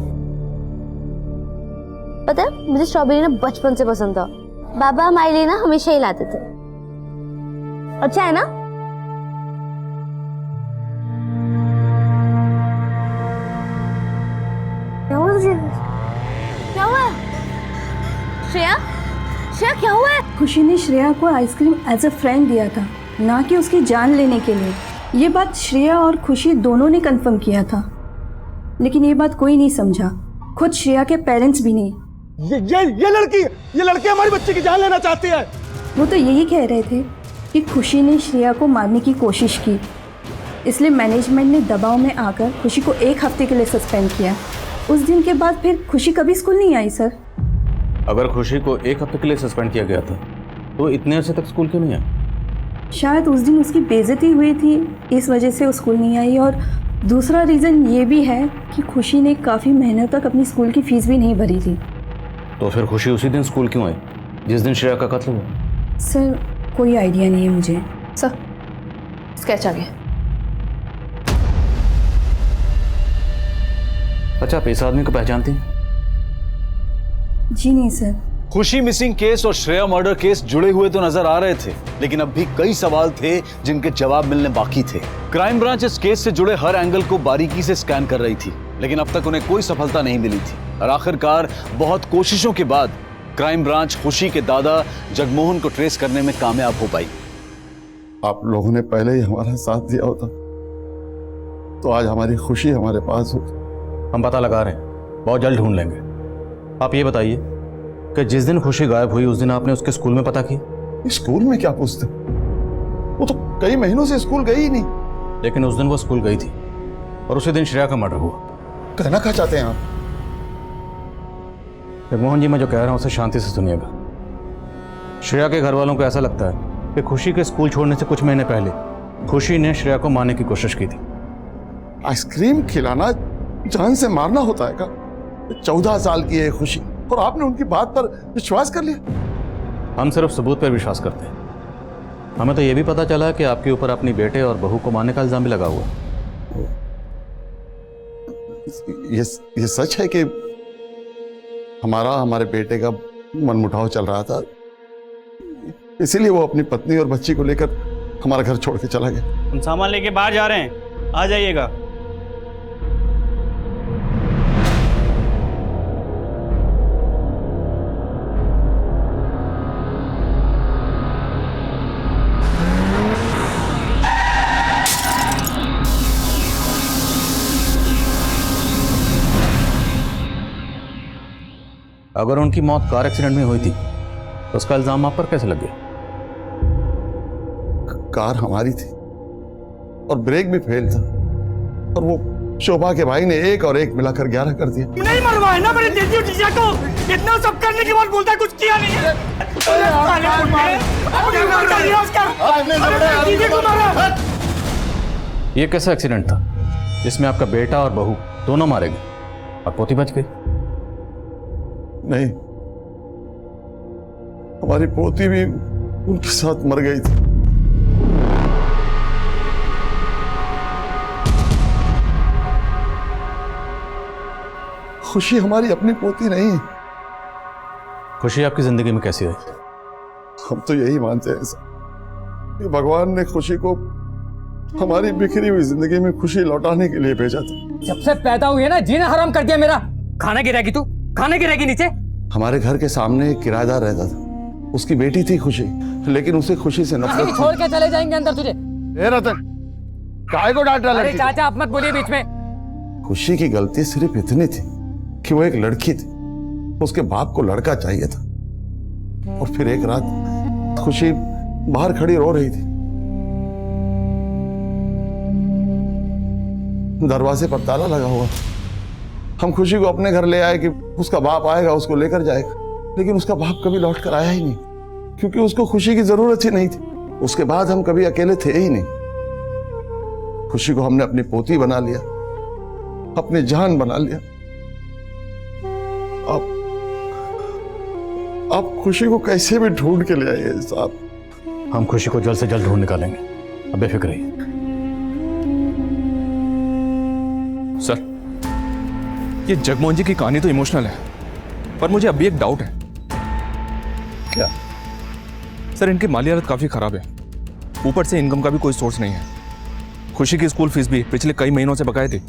पता है मुझे स्ट्रॉबेरी ना बचपन से पसंद था। बाबा हमारे लिए ना हमेशा ही लाते थे। अच्छा है ना? क्या हुआ तुझे? क्या हुआ? श्रेया, श्रेया क्या हुआ है? खुशी ने श्रेया को आइसक्रीम एज अ फ्रेंड दिया था, ना कि उसकी जान लेने के लिए। ये बात श्रेया और खुशी दोनों ने कंफर्म किया था, लेकिन ये बात कोई नहीं समझा, खुद श्रेया के पेरेंट्स भी नहीं। ये लड़की हमारी बच्ची की जान लेना चाहती है। वो तो यही कह रहे थे कि खुशी ने श्रेया को मारने की कोशिश की, इसलिए मैनेजमेंट ने दबाव में आकर खुशी को 1 हफ्ते के लिए सस्पेंड किया। उस दिन के बाद फिर खुशी कभी स्कूल नहीं आई सर। अगर खुशी को 1 हफ्ते के लिए सस्पेंड किया गया था तो इतने अरसे तक स्कूल क्यों नहीं आई? शायद उस दिन उसकी बेइज्जती हुई थी, इस वजह से वो स्कूल नहीं आई। और दूसरा रीज़न ये भी है कि खुशी ने काफ़ी महीनों तक अपनी स्कूल की फीस भी नहीं भरी थी। तो फिर खुशी उसी दिन स्कूल क्यों आई जिस दिन श्रेया का कत्ल हुआ? सर कोई आइडिया नहीं है मुझे। सर स्केच आ गया। अच्छा, आप इस आदमी को पहचानती हैं? जी नहीं सर। खुशी मिसिंग केस और श्रेया मर्डर केस जुड़े हुए तो नजर आ रहे थे, लेकिन अब भी कई सवाल थे जिनके जवाब मिलने बाकी थे। क्राइम ब्रांच इस केस से जुड़े हर एंगल को बारीकी से स्कैन कर रही थी, लेकिन अब तक उन्हें कोई सफलता नहीं मिली थी। और आखिरकार बहुत कोशिशों के बाद क्राइम ब्रांच खुशी के दादा जगमोहन को ट्रेस करने में कामयाब हो पाई। आप लोगों ने पहले ही हमारा साथ दिया होता तो आज हमारी खुशी हमारे पास हो। हम पता लगा रहे हैं, बहुत जल्द ढूंढ लेंगे। आप ये बताइए कि जिस दिन खुशी गायब हुई उस दिन आपने उसके स्कूल में पता किया? स्कूल में क्या पूछते? वो तो कई महीनों से स्कूल गई ही नहीं। लेकिन उस दिन वो स्कूल गई थी और उसी दिन श्रेया का मर्डर हुआ। कहना क्या चाहते हैं आप? जगमोहन जी, मैं जो कह रहा हूं उसे शांति से सुनिएगा। श्रेया के घर वालों को ऐसा लगता है कि खुशी के स्कूल छोड़ने से कुछ महीने पहले खुशी ने श्रेया को मारने की कोशिश की थी। आइसक्रीम खिलाना जान से मारना होता है क्या? 14 साल की है खुशी और आपने उनकी बात पर विश्वास कर लिया? हम सिर्फ सबूत पर विश्वास करते हैं। हमें तो यह भी पता चला कि आपके ऊपर अपनी बेटे और बहू को मारने का इल्जाम भी लगा हुआ। ये सच है कि हमारे बेटे का मनमुटाव चल रहा था, इसीलिए वो अपनी पत्नी और बच्ची को लेकर हमारा घर छोड़ के चला गया? हम सामान लेके बाहर जा रहे हैं, आ जाइएगा। अगर उनकी मौत कार एक्सीडेंट में हुई थी तो उसका इल्जाम आप पर कैसे लग गया? कार हमारी थी और ब्रेक भी फेल था, और वो शोभा के भाई ने 1 और 1 मिलाकर 11 कर दिया। नहीं मरवाए ना मेरे देती जीजा को, इतना सब करने के बाद बोलता है कुछ किया नहीं है। ये कैसा एक्सीडेंट था जिसमें आपका बेटा और बहू दोनों मारे गए और पोती बच गई? नहीं, हमारी पोती भी उनके साथ मर गई थी। खुशी हमारी अपनी पोती नहीं है। खुशी आपकी जिंदगी में कैसी आई? हम तो यही मानते हैं सर कि भगवान ने खुशी को हमारी बिखरी हुई जिंदगी में खुशी लौटाने के लिए भेजा था। जब से पैदा हुई है ना, जीना हराम कर दिया मेरा। खाना गिरेगी तू, खाना गिरेगी नीचे। हमारे घर के सामने एक किराएदार रहता था, उसकी बेटी थी खुशी, लेकिन उसे खुशी से नफरत छोड़ के चले जाएंगे अंदर तुझे। रतन, काहे को डांट रहा अरे लड़की को? चाचा आप मत बोलिए बीच में। खुशी की गलती सिर्फ इतनी थी कि वो एक लड़की थी, उसके बाप को लड़का चाहिए था। और फिर एक रात खुशी बाहर खड़ी रो रही थी, दरवाजे पर ताला लगा हुआ। हम खुशी को अपने घर ले आए कि उसका बाप आएगा, उसको लेकर जाएगा, लेकिन उसका बाप कभी लौट कर आया ही नहीं, क्योंकि उसको खुशी की जरूरत ही नहीं थी। उसके बाद हम कभी अकेले थे ही नहीं। खुशी को हमने अपनी पोती बना लिया, अपनी जान बना लिया। आप खुशी को कैसे भी ढूंढ के ले आइए साहब। हम खुशी को जल्द से जल्द ढूंढ निकालेंगे, अब बेफिक्र रहिए। सर, ये जगमोहन जी की कहानी तो इमोशनल है, पर मुझे अभी एक डाउट है। क्या? सर, इनकी माली हालत काफी खराब है, ऊपर से इनकम का भी कोई सोर्स नहीं है। खुशी की स्कूल फीस भी पिछले कई महीनों से बकाए थी।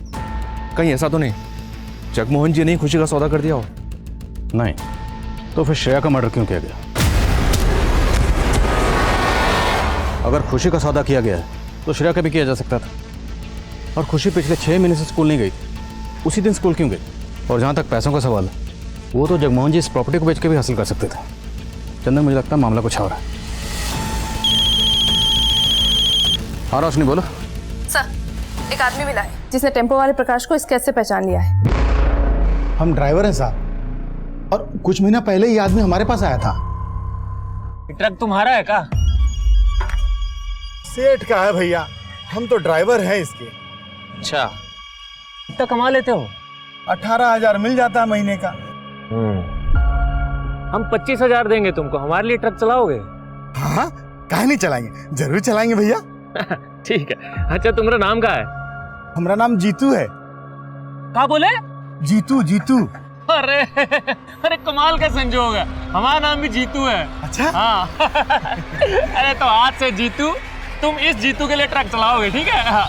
कहीं ऐसा तो नहीं जगमोहन जी ने खुशी का सौदा कर दिया हो? नहीं, तो फिर श्रेया का मर्डर क्यों किया गया? अगर खुशी का सौदा किया गया है तो श्रेया का भी किया जा सकता था। और खुशी पिछले 6 महीने से स्कूल नहीं गई, उसी दिन स्कूल क्यों गई? और जहाँ तक पैसों का सवाल है, वो तो जगमोहन जी इस प्रॉपर्टी को बेच के भी हासिल कर सकते थे। चंदन, मुझे लगता है मामला कुछ और है। हाँ रोशनी, बोलो। सर, एक आदमी मिला है जिसने टेम्पो वाले प्रकाश को स्केच से पहचान लिया है। हम ड्राइवर हैं साहब, और कुछ महीना पहले ये आदमी हमारे पास आया था। ट्रक तुम्हारा है का? सेठ का है भैया, हम तो ड्राइवर हैं इसके। अच्छा, कितना कमा लेते हो? 18,000 मिल जाता है महीने का। हम 25,000 देंगे तुमको, हमारे लिए ट्रक चलाओगे? हाँ, काहे नहीं चलाएंगे, जरूर चलाएंगे भैया। ठीक है। अच्छा, तुम्हारा नाम क्या है? हमारा नाम जीतू है। क्या बोले? जीतू, जीतू। अरे अरे कमाल का संजोग है, हमारा नाम भी जीतू है। अच्छा? हाँ। अरे तो आज से जीतू, तुम इस जीतू के लिए ट्रक चलाओगे, ठीक है? हाँ।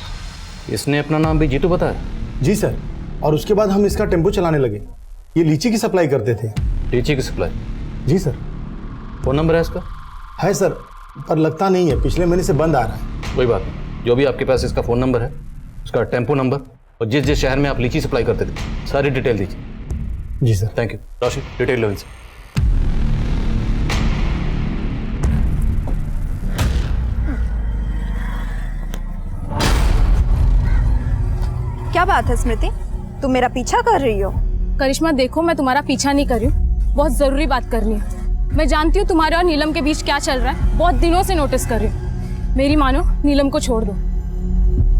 इसने अपना नाम भी जीतू बताया? जी सर, और उसके बाद हम इसका टेम्पो चलाने लगे। ये लीची की सप्लाई करते थे। लीची की सप्लाई? जी सर। फोन नंबर है इसका? है सर, पर लगता नहीं है, पिछले महीने से बंद आ रहा है। कोई बात नहीं, जो भी आपके पास इसका फ़ोन नंबर है, उसका टेम्पो नंबर और जिस जिस शहर में आप लीची सप्लाई करते थे, सारी डिटेल दीजिए। जी sir. Thank you. Roshi, detail लो इनसे। क्या बात है स्मृति, तुम मेरा पीछा कर रही हो? करिश्मा देखो, मैं तुम्हारा पीछा नहीं कर रही हूँ, बहुत जरूरी बात करनी है। मैं जानती हूँ तुम्हारे और नीलम के बीच क्या चल रहा है, बहुत दिनों से नोटिस कर रही हूँ। मेरी मानो, नीलम को छोड़ दो।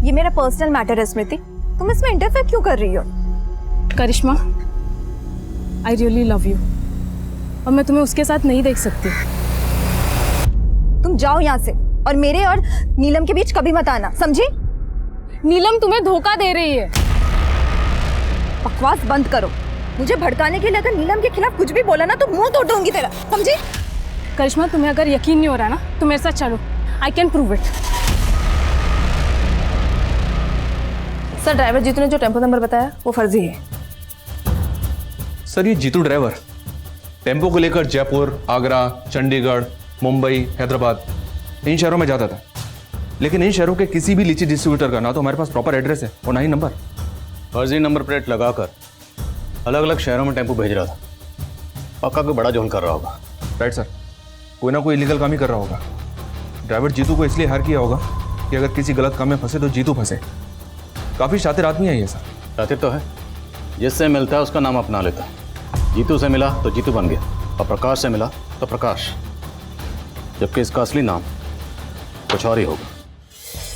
ये मेरा पर्सनल मैटर है स्मृति, तुम इसमें इंटरफेयर क्यों कर रही हो? करिश्मा, आई रियली लव यू, और मैं तुम्हें उसके साथ नहीं देख सकती। तुम जाओ यहाँ से, और मेरे और नीलम के बीच कभी मत आना, समझी? नीलम तुम्हें धोखा दे रही है। बकवास बंद करो। मुझे भड़काने के लिए अगर नीलम के खिलाफ कुछ भी बोला ना तो मुंह तोड़ दूंगी तेरा, समझी? करिश्मा, तुम्हें अगर यकीन नहीं हो रहा ना तो मेरे साथ चलो, I can prove it. Sir, driver Jitu ने जो टेम्पो नंबर बताया वो फर्जी है। सर, ये जीतू ड्राइवर टेम्पो को लेकर जयपुर, आगरा, चंडीगढ़, मुंबई, हैदराबाद इन शहरों में जाता था, लेकिन इन शहरों के किसी भी लीची डिस्ट्रीब्यूटर का ना तो हमारे पास प्रॉपर एड्रेस है और ना ही नंबर। फर्जी नंबर प्लेट लगाकर अलग अलग शहरों में टेम्पो भेज रहा था। पक्का कोई बड़ा जोन कर रहा होगा। राइट सर, कोई ना कोई इलीगल काम ही कर रहा होगा। ड्राइवर जीतू को इसलिए हायर किया होगा कि अगर किसी गलत काम में फंसे तो जीतू फंसे। काफ़ी शातिर आदमी है ये सर। शातिर तो है, जिससे मिलता है उसका नाम अपना लेता है। जीतू से मिला तो जीतू बन गया, और प्रकाश से मिला तो प्रकाश, जबकि इसका असली नाम कुछ और ही होगा।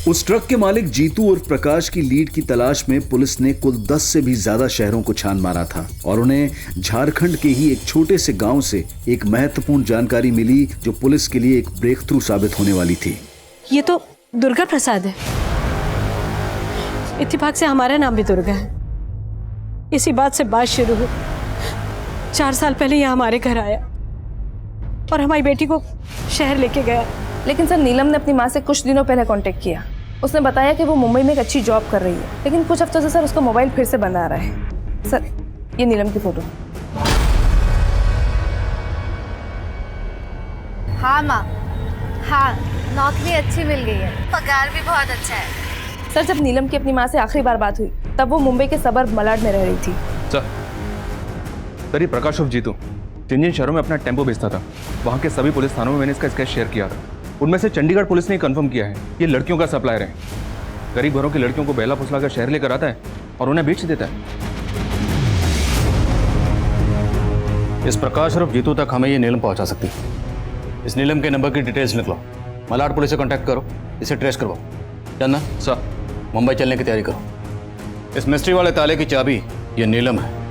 उस ट्रक के मालिक जीतू और प्रकाश की लीड की तलाश में पुलिस ने कुल 10 से भी ज्यादा शहरों को छान मारा था और उन्हें झारखंड के ही एक छोटे से गांव से एक महत्वपूर्ण जानकारी मिली जो पुलिस के लिए एक ब्रेक थ्रू साबित होने वाली थी। ये तो दुर्गा प्रसाद है। इत्तेफाक से हमारा नाम भी दुर्गा है। इसी बात से बात शुरू हुई। 4 साल पहले यह हमारे घर आया और हमारी बेटी को शहर लेके गया। लेकिन सर, नीलम ने अपनी माँ से कुछ दिनों पहले कांटेक्ट किया। उसने बताया कि वो मुंबई में एक अच्छी जॉब कर रही है, लेकिन कुछ हफ्तों से सर उसका मोबाइल फिर से बंद आ रहा है। सर, ये नीलम की फोटो। हाँ माँ, हाँ, नौकरी अच्छी मिल गई है, पगार भी बहुत अच्छा है। सर, जब नीलम की अपनी माँ से आखिरी बार बात हुई तब वो मुंबई के सबर्ब मलाड में रह रही थी। सर ये प्रकाश उर्फ जीतू जिन शहरों में अपना टेम्पो बेचता था, वहाँ के सभी पुलिस थानों में मैंने इसका स्केच शेयर किया था। उनमें से चंडीगढ़ पुलिस ने कंफर्म किया है ये लड़कियों का सप्लायर है। गरीब घरों की लड़कियों को बहला फुसला कर शहर लेकर आता है और उन्हें बेच देता है। इस प्रकाश और जीतू तक हमें ये नीलम पहुंचा सकती है। इस नीलम के नंबर की डिटेल्स निकलो, मलाड पुलिस से कांटेक्ट करो, इसे ट्रेस करवाओ। चन्ना सर, मुंबई चलने की तैयारी करो। इस मिस्ट्री वाले ताले की चाबी ये नीलम है।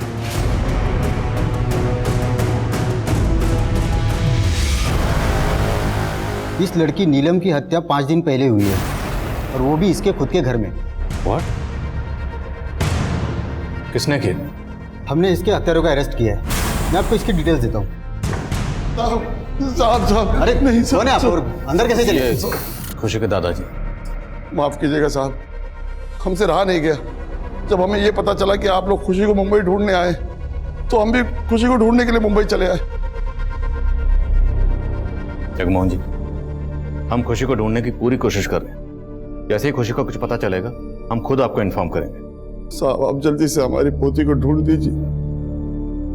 इस लड़की नीलम की हत्या 5 दिन पहले हुई है और वो भी इसके खुद के घर में। व्हाट? किसने किया? हमने इसके हत्यारों को अरेस्ट किया है। मैं आपको इसकी डिटेल्स देता हूँ। साहब अरे नहीं, कौन है आप और अंदर कैसे चले? खुशी के दादाजी। माफ कीजिएगा साहब, हमसे रहा नहीं गया। जब हमें ये पता चला कि आप लोग खुशी को मुंबई ढूंढने आए तो हम भी खुशी को ढूंढने के लिए मुंबई चले आए। जगमोहन जी, हम खुशी को ढूंढने की पूरी कोशिश कर रहे हैं। जैसे ही खुशी को कुछ पता चलेगा हम खुद आपको इन्फॉर्म करेंगे। साहब आप जल्दी से हमारी पोती को ढूंढ दीजिए।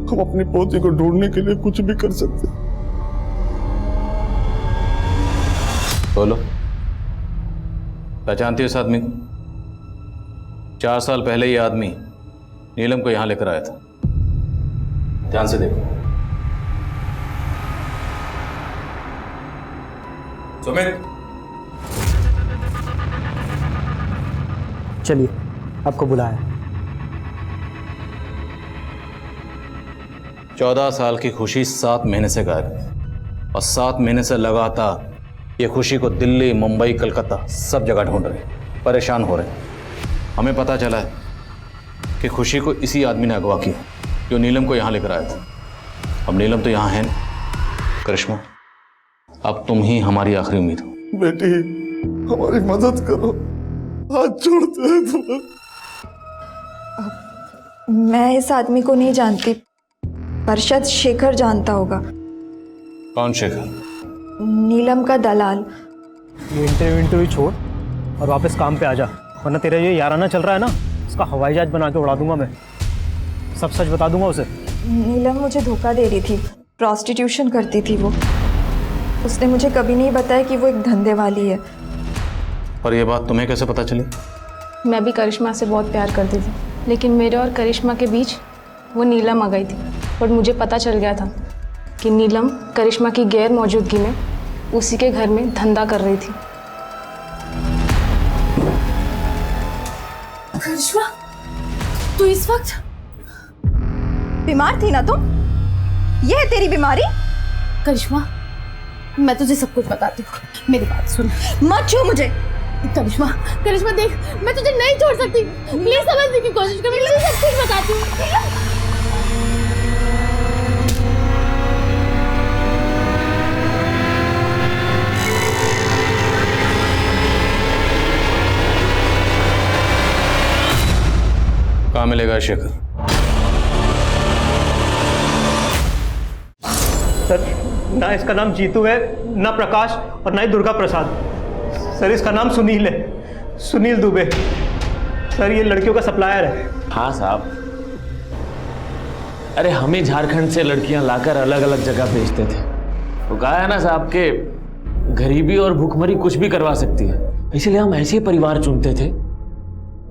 हम अपनी पोती को ढूंढने के लिए कुछ भी कर सकते हैं। बोलो, पहचानती हो इस आदमी को? 4 साल पहले ये आदमी नीलम को यहां लेकर आया था। ध्यान से देखो। सुमित, चलिए, आपको बुलाया। 14 साल की खुशी 7 महीने से गायब है और 7 महीने से लगातार ये खुशी को दिल्ली, मुंबई, कलकत्ता सब जगह ढूंढ रहे, परेशान हो रहे। हमें पता चला है कि खुशी को इसी आदमी ने अगवा किया जो नीलम को यहाँ लेकर आया था। अब नीलम तो यहाँ है ना। करिश्मा, अब तुम ही हमारी आखिरी उम्मीद हो। बेटी हमारी मदद करो, हाथ जोड़ते हैं तुम्हें। मैं इस आदमी को नहीं जानती, पर शायद शेखर जानता होगा। कौन शेखर? नीलम का दलाल। ये इंटरव्यू छोड़ और वापस काम पे आ जा, वरना तेरा ये याराना चल रहा है ना, उसका हवाई जहाज बना के उड़ा दूंगा मैं। सब सच बता दूंगा उसे। नीलम मुझे धोखा दे रही थी, प्रॉस्टिट्यूशन करती थी वो। उसने मुझे कभी नहीं बताया कि वो एक धंधे वाली है। और ये बात तुम्हें कैसे पता चली? मैं भी करिश्मा से बहुत प्यार करती थी, लेकिन मेरे और करिश्मा के बीच वो नीलम आ गई थी। और मुझे पता चल गया था कि नीलम करिश्मा की गैर मौजूदगी में उसी के घर में धंधा कर रही थी। करिश्मा, तू इस वक्त बीमार थी ना तुम? ये है तेरी बीमारी? करिश्मा, मैं तुझे सब कुछ बताती हूँ, मेरी बात सुन। मत छू मुझे। करिश्मा, करिश्मा देख, मैं तुझे नहीं छोड़ सकती। प्लीज समझने की कोशिश कर, मैं तुझे सब कुछ बताती हूँ। कहाँ मिलेगा शेखर? सर, ना इसका नाम जीतू है, ना प्रकाश और ना ही दुर्गा प्रसाद। सर, इसका नाम सुनील है, सुनील दुबे। सर, ये लड़कियों का सप्लायर है। हाँ साहब, अरे हमें झारखंड से लड़कियां लाकर अलग अलग जगह भेजते थे। तो कहा है ना साहब के गरीबी और भूखमरी कुछ भी करवा सकती है, इसलिए हम ऐसे परिवार चुनते थे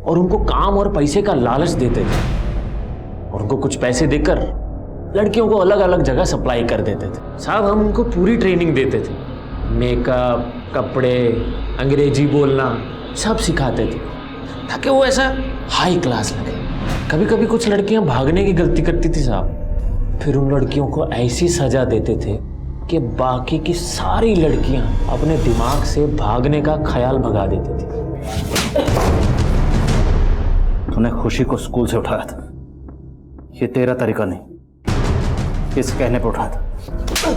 और उनको काम और पैसे का लालच देते थे और उनको कुछ पैसे देकर लड़कियों को अलग अलग जगह सप्लाई कर देते थे। साहब हम उनको पूरी ट्रेनिंग देते थे, मेकअप, कपड़े, अंग्रेजी बोलना सब सिखाते थे ताकि वो ऐसा हाई क्लास लगे। कभी कभी कुछ लड़कियां भागने की गलती करती थी साहब, फिर उन लड़कियों को ऐसी सजा देते थे कि बाकी की सारी लड़कियां अपने दिमाग से भागने का ख्याल भगा देती थी। तूने खुशी को स्कूल से उठाया था, ये तेरा तरीका नहीं, किस कहने पे उठाया था?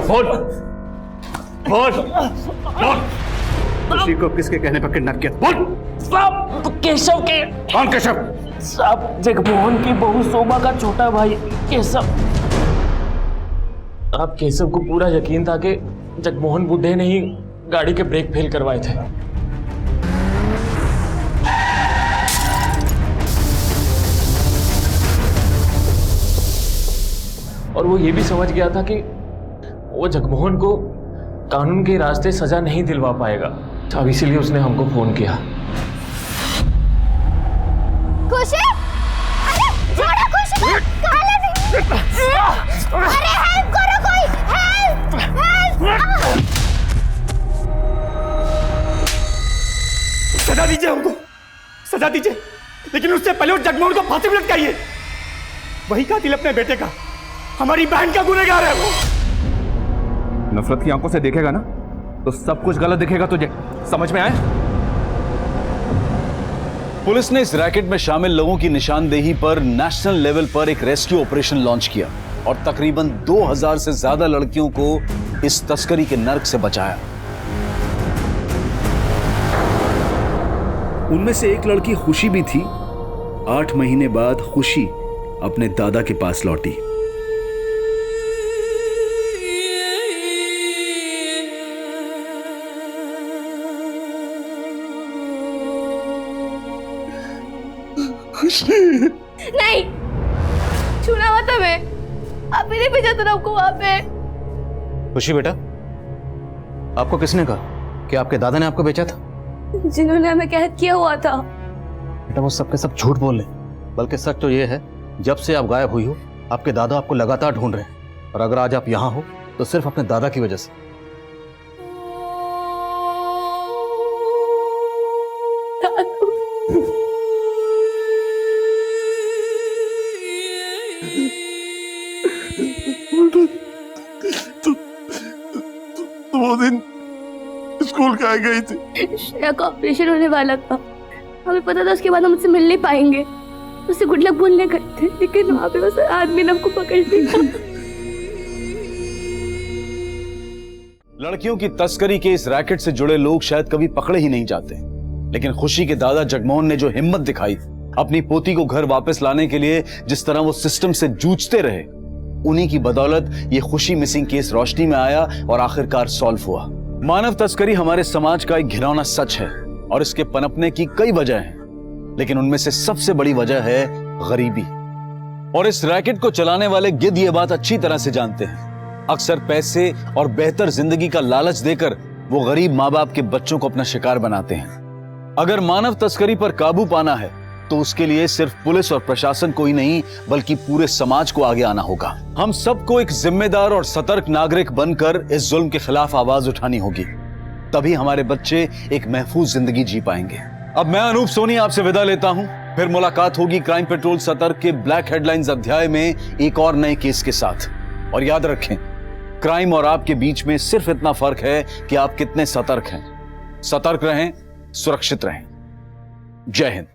बोल बोल बोल, खुशी को किसके कहने पर किडनैप किया? बोल। साहब केशव के। कौन केशव? साहब जगमोहन की बहू शोभा का छोटा भाई केशव। अब केशव को पूरा यकीन था कि जगमोहन बुड्ढे ने ही गाड़ी के ब्रेक फेल करवाए थे। और वो ये भी समझ गया था कि वो जगमोहन को कानून के रास्ते सजा नहीं दिलवा पाएगा। अब इसीलिए उसने हमको फोन किया। खुशी, अरे छोड़ो खुशी, कहाँ ले गई? अरे हेल्प करो कोई, हेल्प हेल्प। सजा दीजिए हमको, सजा दीजिए, लेकिन उससे पहले उस जगमोहन को फांसी पे लटकाइए। वही कातिल अपने बेटे का, हमारी बहन का गुनहगार है वो। नफरत की आंखों से देखेगा ना तो सब कुछ गलत दिखेगा तुझे, समझ में आए? पुलिस ने इस रैकेट में शामिल लोगों की निशानदेही पर नेशनल लेवल पर एक रेस्क्यू ऑपरेशन लॉन्च किया और तकरीबन 2000 से ज्यादा लड़कियों को इस तस्करी के नर्क से बचाया। उनमें से एक लड़की खुशी भी थी। 8 महीने बाद खुशी अपने दादा के पास लौटी। नहीं, छूना मत हमें, आप मेरे भेजा था आपको वहां पे। खुशी बेटा, आपको किसने कहा कि आपके दादा ने आपको बेचा था? जिन्होंने हमें कैद किया हुआ था। बेटा वो सब के सब झूठ बोल रहे, बल्कि सच तो ये है जब से आप गायब हुई हो आपके दादा आपको लगातार ढूंढ रहे हैं, और अगर आज आप यहाँ हो तो सिर्फ अपने दादा की वजह से। वो दिन स्कूल कहाँ गई थी? श्रेया का ऑपरेशन होने वाला था, हमें पता था उसके बाद हम उससे मिल नहीं पाएंगे। उससे गुड लक बोलने गए थे, लेकिन वहां पे उस आदमी ने हमको पकड़ लिया। लड़कियों की तस्करी के इस रैकेट से जुड़े लोग शायद कभी पकड़े ही नहीं जाते, लेकिन खुशी के दादा जगमोहन ने जो हिम्मत दिखाई, अपनी पोती को घर वापस लाने के लिए जिस तरह वो सिस्टम से जूझते रहे, उन्हीं की बदौलत ये खुशी मिसिंग केस रोशनी में आया और आखिरकार सॉल्व हुआ। मानव तस्करी हमारे समाज का एक घिनौना सच है और इसके पनपने की कई वजह हैं, लेकिन उनमें से सबसे बड़ी वजह है गरीबी। और इस रैकेट को चलाने वाले गिद्ध ये बात अच्छी तरह से जानते हैं। अक्सर पैसे और बेहतर जिंदगी का लालच देकर वो गरीब माँ बाप के बच्चों को अपना शिकार बनाते हैं। अगर मानव तस्करी पर काबू पाना है तो उसके लिए सिर्फ पुलिस और प्रशासन को ही नहीं बल्कि पूरे समाज को आगे आना होगा। हम सबको एक जिम्मेदार और सतर्क नागरिक बनकर इस जुल्म के खिलाफ आवाज उठानी होगी, तभी हमारे बच्चे एक महफूज जिंदगी जी पाएंगे। अब मैं अनूप सोनी आपसे विदा लेता हूं, फिर मुलाकात होगी क्राइम पेट्रोल सतर्क के ब्लैक हेडलाइंस अध्याय में एक और नए केस के साथ। और याद रखें, क्राइम और आपके बीच में सिर्फ इतना फर्क है कि आप कितने सतर्क हैं। सतर्क रहें, सुरक्षित रहें। जय हिंद।